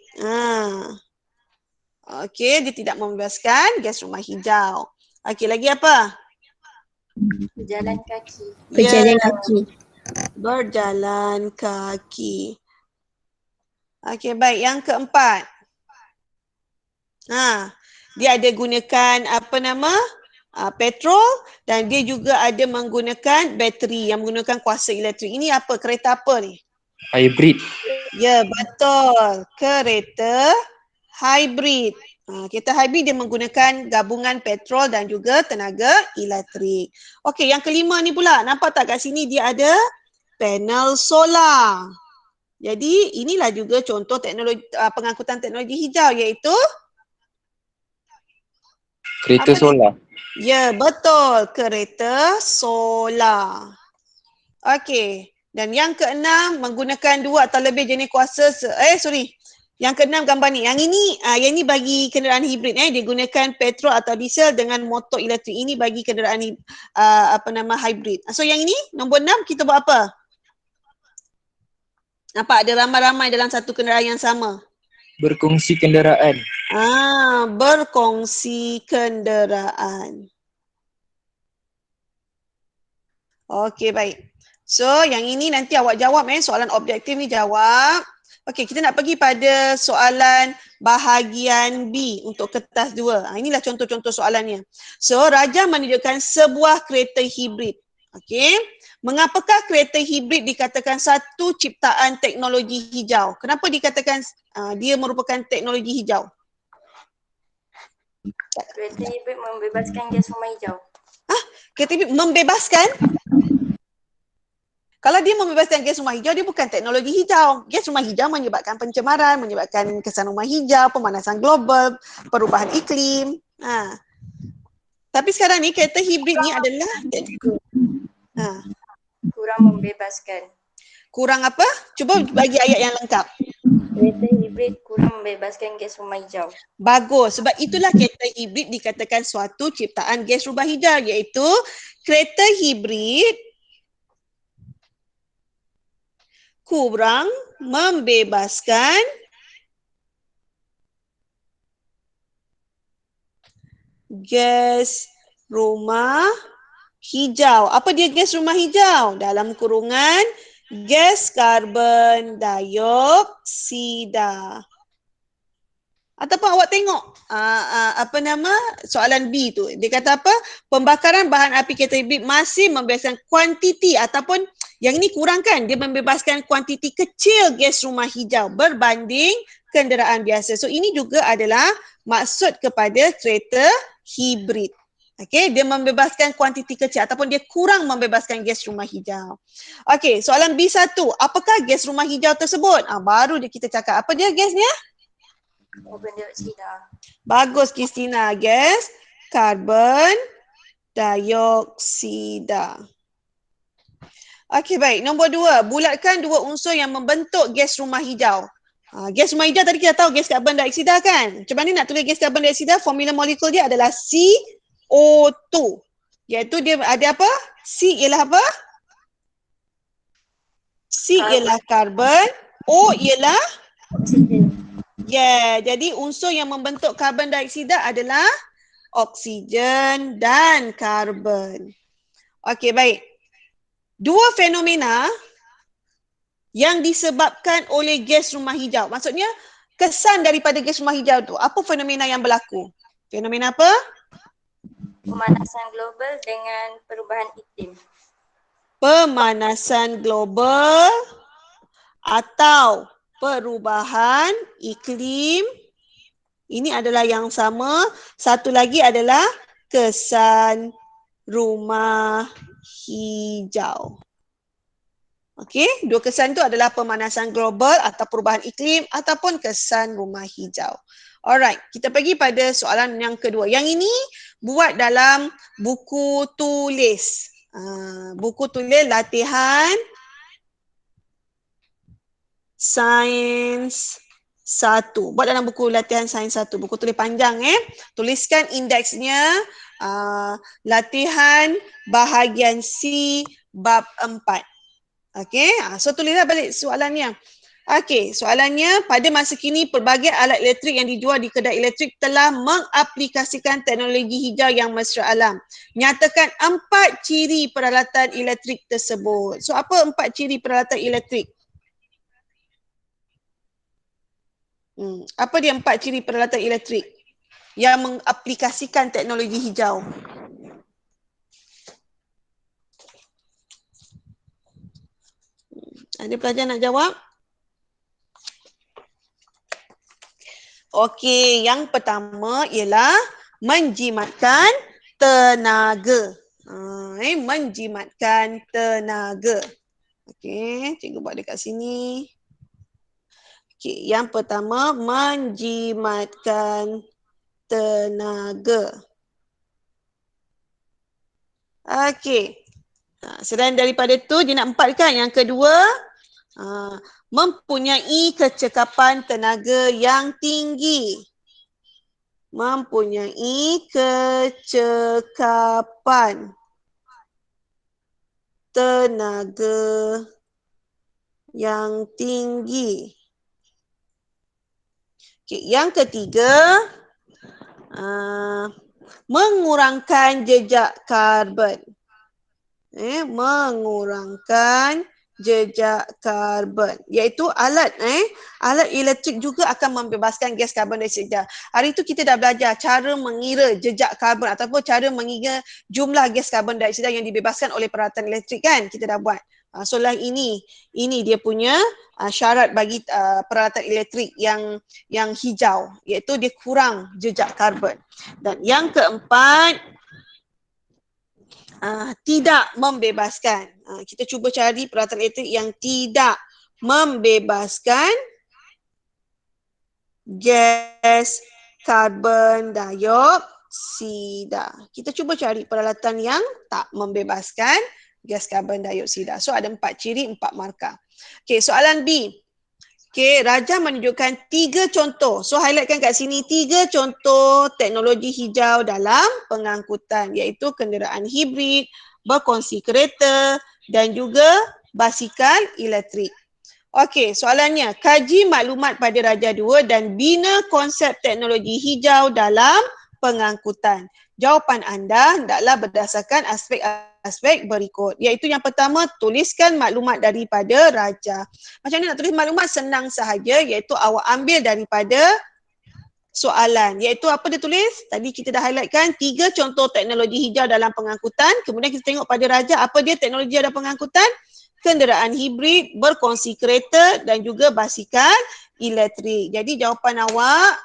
Okey, dia tidak membebaskan gas rumah hijau. Okey, lagi apa? Berjalan kaki. Berjalan kaki. Berjalan kaki. Okey, baik. Yang keempat. Dia ada gunakan apa nama? Petrol dan dia juga ada menggunakan bateri yang menggunakan kuasa elektrik. Ini apa? Kereta apa ni? Hybrid. Ya, betul. Kereta hybrid. Kereta hybrid dia menggunakan gabungan petrol dan juga tenaga elektrik. Okey, yang kelima ni pula. Nampak tak kat sini dia ada panel solar. Jadi inilah juga contoh teknologi pengangkutan teknologi hijau iaitu Kereta solar. Ya, betul. Kereta solar. Okey. Dan yang keenam, menggunakan 2 atau lebih jenis kuasa. Yang keenam gambar ni. Yang ini bagi kenderaan hibrid. Dia gunakan petrol atau diesel dengan motor elektrik. Ini bagi kenderaan hybrid. So yang ini, nombor 6, kita buat apa? Nampak ada ramai-ramai dalam satu kenderaan yang sama. Berkongsi kenderaan. Berkongsi kenderaan. Okey, baik. So, yang ini nanti awak jawab soalan objektif ni jawab. Okey, kita nak pergi pada soalan bahagian B untuk kertas 2. Inilah contoh-contoh soalannya. So, Raja menunjukkan sebuah kereta hibrid. Okey. Mengapakah kereta hibrid dikatakan satu ciptaan teknologi hijau? Kenapa dikatakan dia merupakan teknologi hijau? Kereta hibrid membebaskan gas rumah hijau. Kereta hibrid membebaskan? Kalau dia membebaskan gas rumah hijau, dia bukan teknologi hijau. Gas rumah hijau menyebabkan pencemaran, menyebabkan kesan rumah hijau, pemanasan global, perubahan iklim. Tapi sekarang ni kereta hibrid ni adalah Kurang membebaskan. Kurang apa? Cuba bagi ayat yang lengkap. Kereta hibrid kurang membebaskan gas rumah hijau. Bagus. Sebab itulah kereta hibrid dikatakan suatu ciptaan gas rumah hijau, iaitu kereta hibrid kurang membebaskan gas rumah hijau. Apa dia gas rumah hijau? Dalam kurungan gas karbon dioksida. Ataupun awak tengok soalan B tu. Dia kata apa? Pembakaran bahan api kereta hibrid masih membebaskan kuantiti ataupun yang ini kurang kan? Dia membebaskan kuantiti kecil gas rumah hijau berbanding kenderaan biasa. So ini juga adalah maksud kepada kereta hibrid. Okey, dia membebaskan kuantiti kecil ataupun dia kurang membebaskan gas rumah hijau. Okey, soalan B1. Apakah gas rumah hijau tersebut? Baru kita cakap apa dia gasnya? Karbon dioksida. Bagus Kristina, gas karbon dioksida. Okey, baik. Nombor 2, bulatkan 2 unsur yang membentuk gas rumah hijau. Gas rumah hijau tadi kita tahu gas karbon dioksida kan? Macam mana nak tulis gas karbon dioksida? Formula molekul dia adalah CO2. Iaitu dia ada apa? C ialah apa? C ialah karbon, O ialah Oksigen. jadi unsur yang membentuk karbon dioksida adalah oksigen dan karbon. Okey, baik. 2 fenomena yang disebabkan oleh gas rumah hijau. Maksudnya kesan daripada gas rumah hijau tu. Apa fenomena yang berlaku? Fenomena apa? Pemanasan global dengan perubahan iklim. Pemanasan global atau perubahan iklim. Ini adalah yang sama. Satu lagi adalah kesan rumah hijau. Okey, 2 kesan itu adalah pemanasan global atau perubahan iklim ataupun kesan rumah hijau. Alright, kita pergi pada soalan yang kedua. Yang ini buat dalam buku tulis. Buku tulis latihan sains 1. Buat dalam buku latihan sains 1. Buku tulis panjang Tuliskan indeksnya latihan bahagian C bab 4. Okey, so tulislah balik soalannya. Okey, soalannya, pada masa kini pelbagai alat elektrik yang dijual di kedai elektrik telah mengaplikasikan teknologi hijau yang mesra alam. Nyatakan 4 ciri peralatan elektrik tersebut. So apa 4 ciri peralatan elektrik? Apa dia 4 ciri peralatan elektrik yang mengaplikasikan teknologi hijau? Ada pelajar nak jawab? Okey, yang pertama ialah menjimatkan tenaga. Menjimatkan tenaga. Okey, cikgu buat dekat sini. Okey, yang pertama menjimatkan tenaga. Okey. Selain daripada tu, dia nak 4 kan? Yang kedua, mempunyai kecekapan tenaga yang tinggi. Mempunyai kecekapan tenaga yang tinggi. Okay, yang ketiga, mengurangkan jejak karbon. Mengurangkan jejak karbon, iaitu alat elektrik juga akan membebaskan gas karbon dioksida. Hari itu kita dah belajar cara mengira jejak karbon ataupun cara mengira jumlah gas karbon dioksida yang dibebaskan oleh peralatan elektrik kan, kita dah buat. So lah ini dia punya syarat bagi peralatan elektrik yang hijau, iaitu dia kurang jejak karbon. Dan yang keempat, tidak membebaskan. Kita cuba cari peralatan elektrik yang tidak membebaskan gas karbon dioksida. Kita cuba cari peralatan yang tak membebaskan gas karbon dioksida. So ada 4 ciri, 4 markah. Okey, soalan B. Okey, Raja menunjukkan 3 contoh. So highlightkan kat sini 3 contoh teknologi hijau dalam pengangkutan, iaitu kenderaan hibrid, berkongsi kereta dan juga basikal elektrik. Okey, soalannya, kaji maklumat pada Raja 2 dan bina konsep teknologi hijau dalam pengangkutan. Jawapan anda hendaklah berdasarkan aspek berikut, iaitu yang pertama, tuliskan maklumat daripada Raja. Macam mana nak tulis maklumat? Senang sahaja, iaitu awak ambil daripada soalan, iaitu apa dia tulis? Tadi kita dah highlightkan 3 contoh teknologi hijau dalam pengangkutan. Kemudian kita tengok pada Raja, apa dia teknologi dalam pengangkutan? Kenderaan hibrid, berkongsi kereta dan juga basikal elektrik. Jadi jawapan awak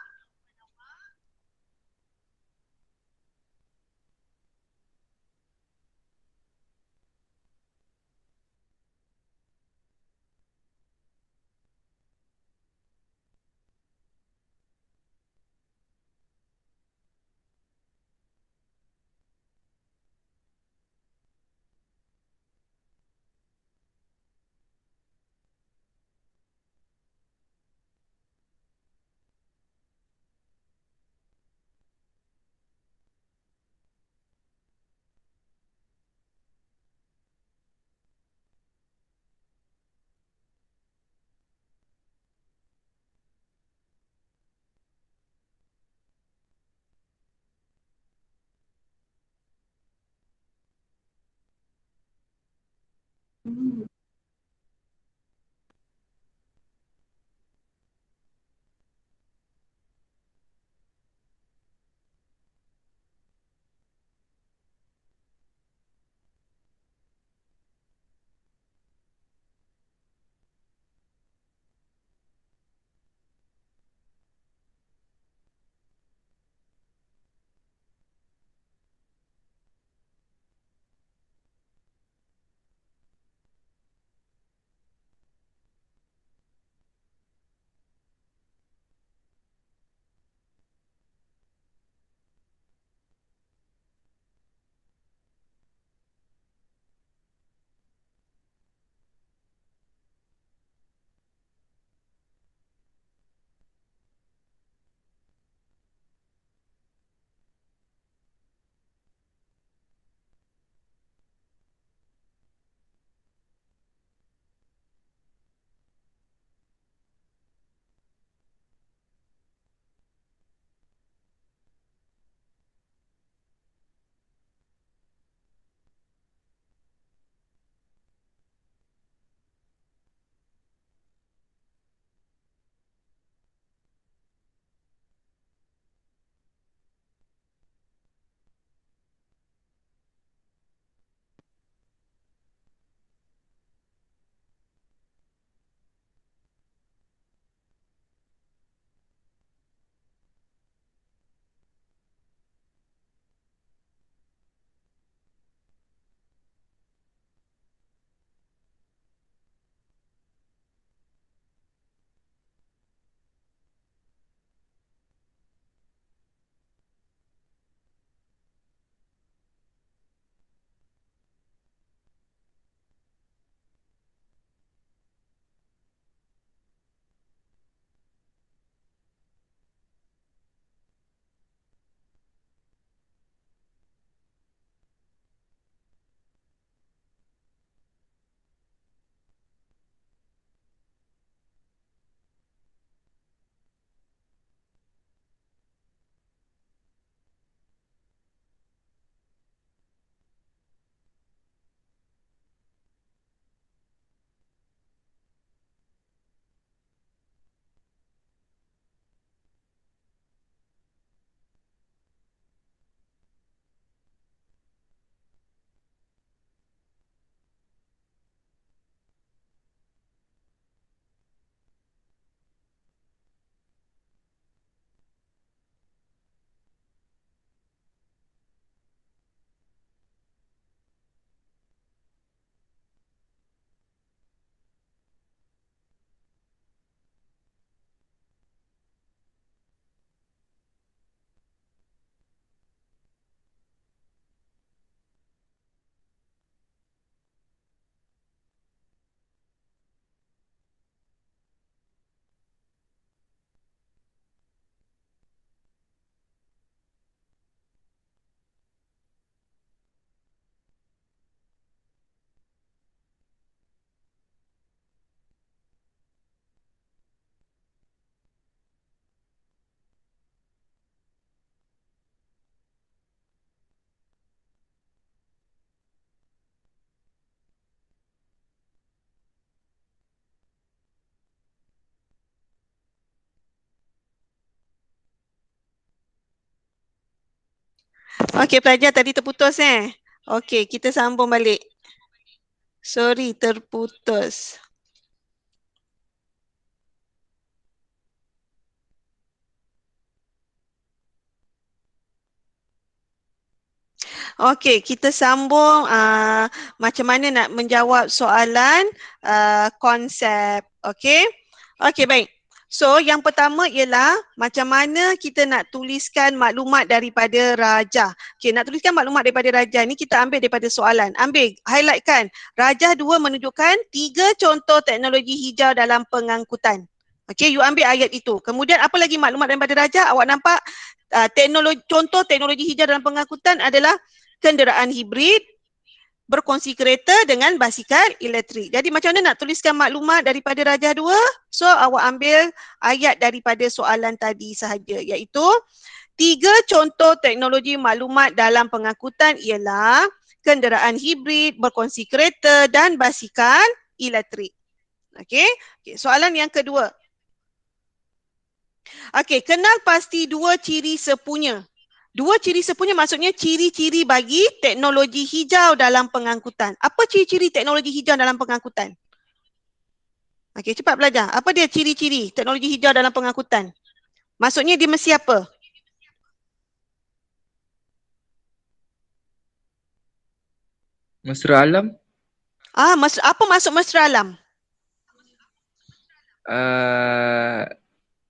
Okey, pelajar tadi terputus Okey, kita sambung balik. Sorry, terputus. Okey, kita sambung macam mana nak menjawab soalan konsep. Okey? Okey, baik. So, yang pertama ialah macam mana kita nak tuliskan maklumat daripada Rajah. Okey, nak tuliskan maklumat daripada Rajah ni kita ambil daripada soalan. Ambil, highlightkan. Rajah 2 menunjukkan 3 contoh teknologi hijau dalam pengangkutan. Okey, you ambil ayat itu. Kemudian apa lagi maklumat daripada Rajah? Awak nampak contoh teknologi hijau dalam pengangkutan adalah kenderaan hibrid, berkongsi kereta dengan basikal elektrik. Jadi macam mana nak tuliskan maklumat daripada Rajah 2? So awak ambil ayat daripada soalan tadi sahaja, iaitu 3 contoh teknologi maklumat dalam pengangkutan ialah kenderaan hibrid, berkongsi kereta dan basikal elektrik. Okey, soalan yang kedua. Okey, kenal pasti 2 ciri sepunya. 2 ciri sepunya maksudnya ciri-ciri bagi teknologi hijau dalam pengangkutan. Apa ciri-ciri teknologi hijau dalam pengangkutan? Okey, cepat belajar. Apa dia ciri-ciri teknologi hijau dalam pengangkutan? Maksudnya dia mesti apa? Mesra alam? Apa maksud mesra alam?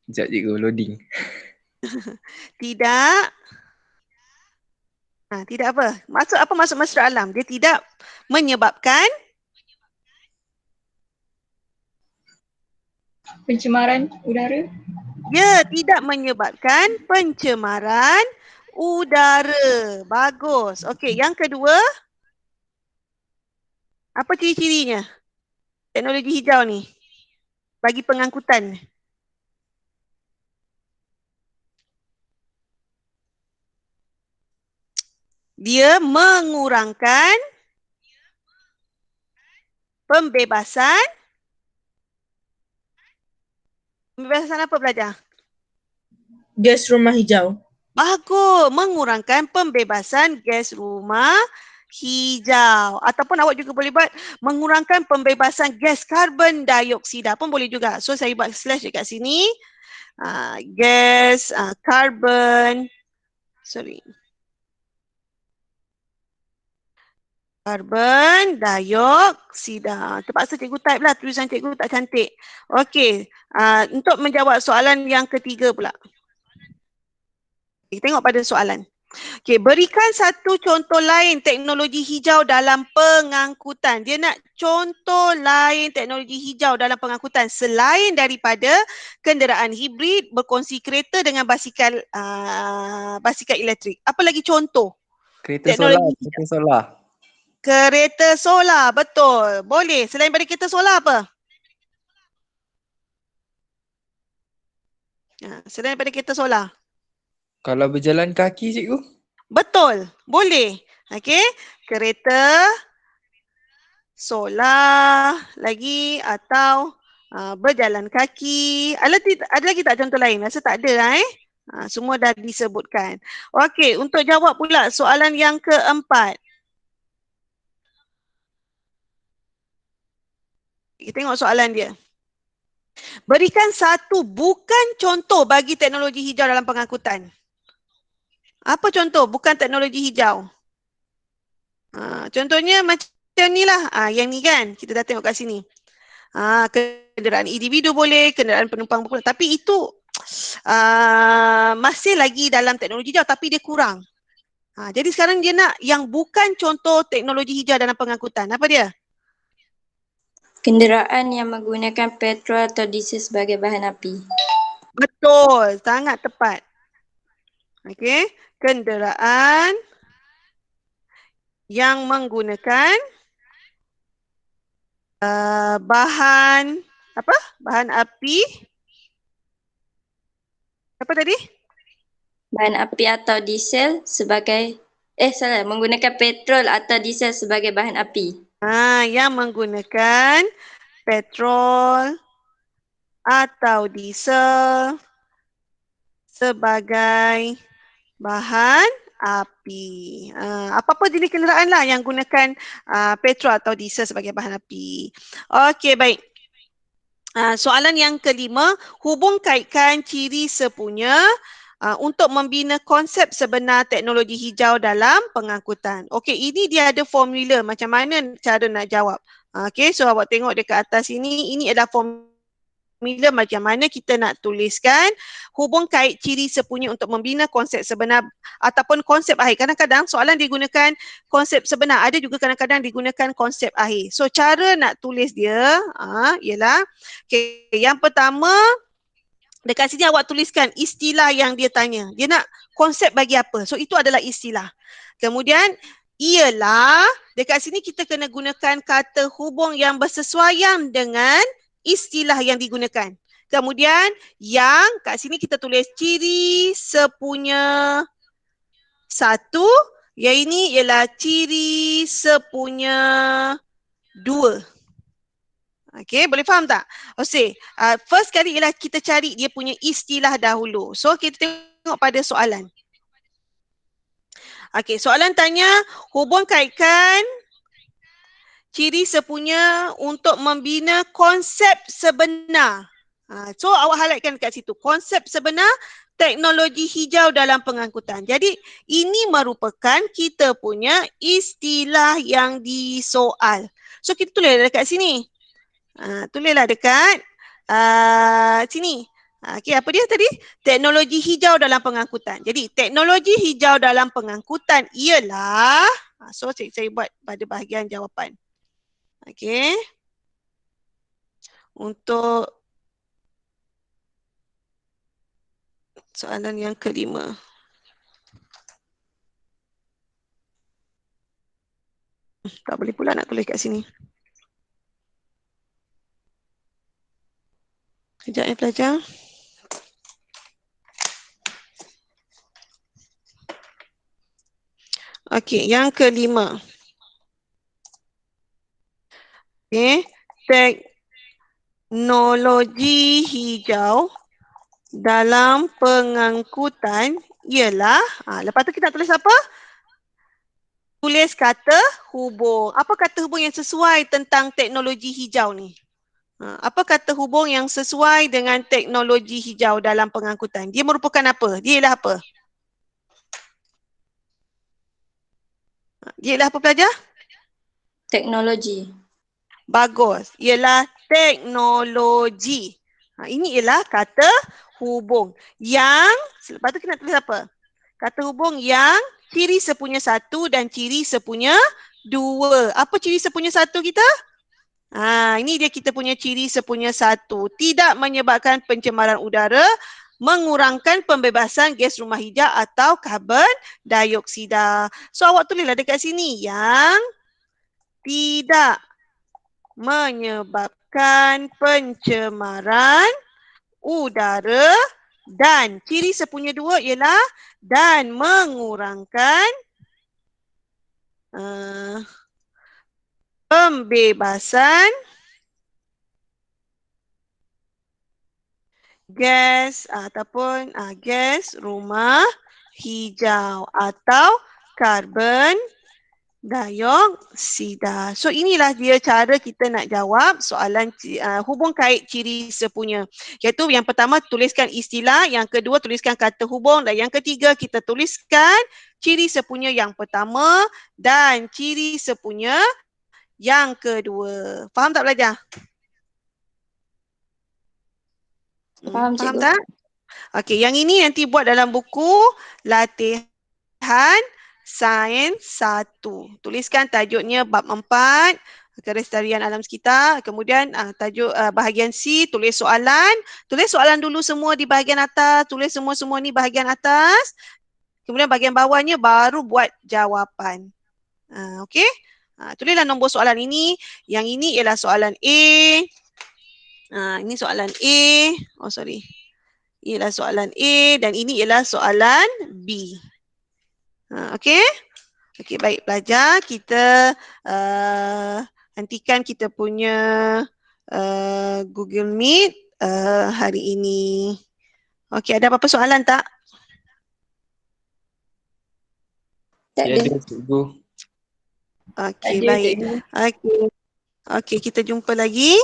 Sekejap cikgu, loading. Tidak. Tidak apa? Apa maksud mesra alam? Dia tidak menyebabkan Pencemaran udara. Ya, tidak menyebabkan pencemaran udara. Bagus. Okey, yang kedua. Apa ciri-cirinya? Teknologi hijau ni. Bagi pengangkutan. Dia mengurangkan pembebasan. Pembebasan apa belajar? Gas rumah hijau. Bagus, mengurangkan pembebasan gas rumah hijau. Ataupun awak juga boleh buat mengurangkan pembebasan gas karbon dioksida pun boleh juga. So saya buat slash dekat sini. Gas karbon dioksida. Terpaksa cikgu type lah, tulisan cikgu tak cantik. Okey, untuk menjawab soalan yang ketiga pula. Kita tengok pada soalan. Okey, berikan satu contoh lain teknologi hijau dalam pengangkutan. Dia nak contoh lain teknologi hijau dalam pengangkutan selain daripada kenderaan hibrid, berkongsi kereta dengan basikal elektrik. Apa lagi contoh? Kereta solar. Kereta solar, betul. Boleh. Selain daripada kereta solar apa? Selain daripada kereta solar. Kalau berjalan kaki, cikgu? Betul, boleh. Okey, kereta solar lagi atau berjalan kaki. Ada lagi tak contoh lain? Rasa tak ada semua dah disebutkan. Okey, untuk jawab pula soalan yang keempat. Kita tengok soalan dia. Berikan satu bukan contoh bagi teknologi hijau dalam pengangkutan. Apa contoh bukan teknologi hijau? Contohnya macam ni lah. Yang ni kan, kita dah tengok kat sini. Kenderaan individu boleh, kenderaan penumpang boleh. Tapi itu masih lagi dalam teknologi hijau tapi dia kurang. Jadi sekarang dia nak yang bukan contoh teknologi hijau dalam pengangkutan. Apa dia? Kenderaan yang menggunakan petrol atau diesel sebagai bahan api. Betul, sangat tepat. Okey, kenderaan yang menggunakan bahan apa? Bahan api. Apa tadi? Bahan api atau diesel sebagai menggunakan petrol atau diesel sebagai bahan api. Yang menggunakan petrol atau diesel sebagai bahan api. Apa-apa jenis kenderaan lah yang gunakan petrol atau diesel sebagai bahan api. Okey, baik. Soalan yang kelima, hubung kaitkan ciri sepunya untuk membina konsep sebenar teknologi hijau dalam pengangkutan. Okey, ini dia ada formula macam mana cara nak jawab. Okey, so awak tengok dekat atas ini adalah formula macam mana kita nak tuliskan hubung kait ciri sepunya untuk membina konsep sebenar ataupun konsep akhir. Kadang-kadang soalan digunakan konsep sebenar, ada juga kadang-kadang digunakan konsep akhir. So cara nak tulis dia ialah, okay, yang pertama dekat sini awak tuliskan istilah yang dia tanya. Dia nak konsep bagi apa? So itu adalah istilah. Kemudian ialah dekat sini kita kena gunakan kata hubung yang bersesuaian dengan istilah yang digunakan. Kemudian yang kat sini kita tulis ciri sepunya satu, yang ini ialah ciri sepunya dua. Okey, boleh faham tak? Okey, first kali ialah kita cari dia punya istilah dahulu. So kita tengok pada soalan. Okey, soalan tanya hubung kaitkan ciri sepunya untuk membina konsep sebenar. So awak highlightkan kat situ, konsep sebenar teknologi hijau dalam pengangkutan. Jadi ini merupakan kita punya istilah yang disoal. So kita tulis dekat sini. Tulislah dekat sini. Okey, apa dia tadi? Teknologi hijau dalam pengangkutan. Jadi teknologi hijau dalam pengangkutan ialah, so saya buat pada bahagian jawapan. Okey. Untuk soalan yang kelima. Tak boleh pula nak tulis kat sini. Sekejap ya pelajar. Okey, yang kelima. Okey, teknologi hijau dalam pengangkutan ialah, lepas tu kita tulis apa? Tulis kata hubung. Apa kata hubung yang sesuai tentang teknologi hijau ni? Apa kata hubung yang sesuai dengan teknologi hijau dalam pengangkutan? Dia merupakan apa? Dia ialah apa? Dia ialah apa pelajar? Teknologi. Bagus. Ialah teknologi. Ini ialah kata hubung. Yang, lepas tu kita nak tulis apa? Kata hubung yang ciri sepunya satu dan ciri sepunya dua. Apa ciri sepunya satu kita? Ini dia kita punya ciri sepunya satu. Tidak menyebabkan pencemaran udara, mengurangkan pembebasan gas rumah hijau atau karbon dioksida. So awak tulislah dekat sini yang tidak menyebabkan pencemaran udara dan ciri sepunya dua ialah dan mengurangkan pembebasan gas ataupun gas rumah hijau atau karbon dioksida. So inilah dia cara kita nak jawab soalan hubung kait ciri sepunya. Iaitu yang pertama tuliskan istilah, yang kedua tuliskan kata hubung dan yang ketiga kita tuliskan ciri sepunya yang pertama dan ciri sepunya yang kedua. Faham tak pelajar? Faham, Faham cikgu. tak? Okey, yang ini nanti buat dalam buku latihan Sains 1. Tuliskan tajuknya bab 4, kelestarian alam sekitar. Kemudian tajuk bahagian C, tulis soalan. Tulis soalan dulu semua di bahagian atas. Tulis semua-semua ni bahagian atas. Kemudian bahagian bawahnya baru buat jawapan. Okey? Tulislah nombor soalan ini. Yang ini ialah soalan A. Ini soalan A. Oh, sorry. Ialah soalan A dan ini ialah soalan B. Okey? Okey, baik pelajar, kita hentikan kita punya Google Meet hari ini. Okey, ada apa-apa soalan tak? Tak Ya, ada. ada cikgu. Okey, Ada, baik. cikgu. Okey, kita jumpa lagi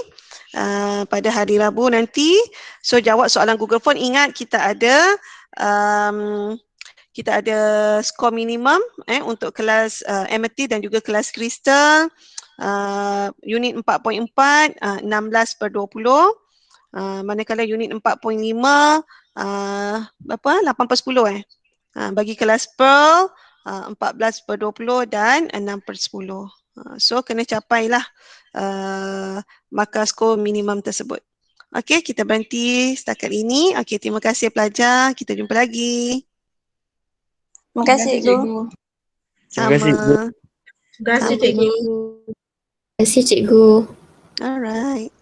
pada hari Rabu nanti. So jawab soalan Google Form. Ingat kita ada skor minimum untuk kelas Amethyst dan juga kelas Crystal. Unit 4.4 16/20. Manakala unit 4.5 berapa? 8/10 bagi kelas Pearl 14/20 dan 6/10. So kena capailah markah skor minimum tersebut. Okey, kita berhenti setakat ini. Okey, terima kasih pelajar. Kita jumpa lagi. Terima kasih, cikgu. Terima kasih, cikgu. Sama. Terima kasih cikgu. Terima kasih, cikgu. Alright.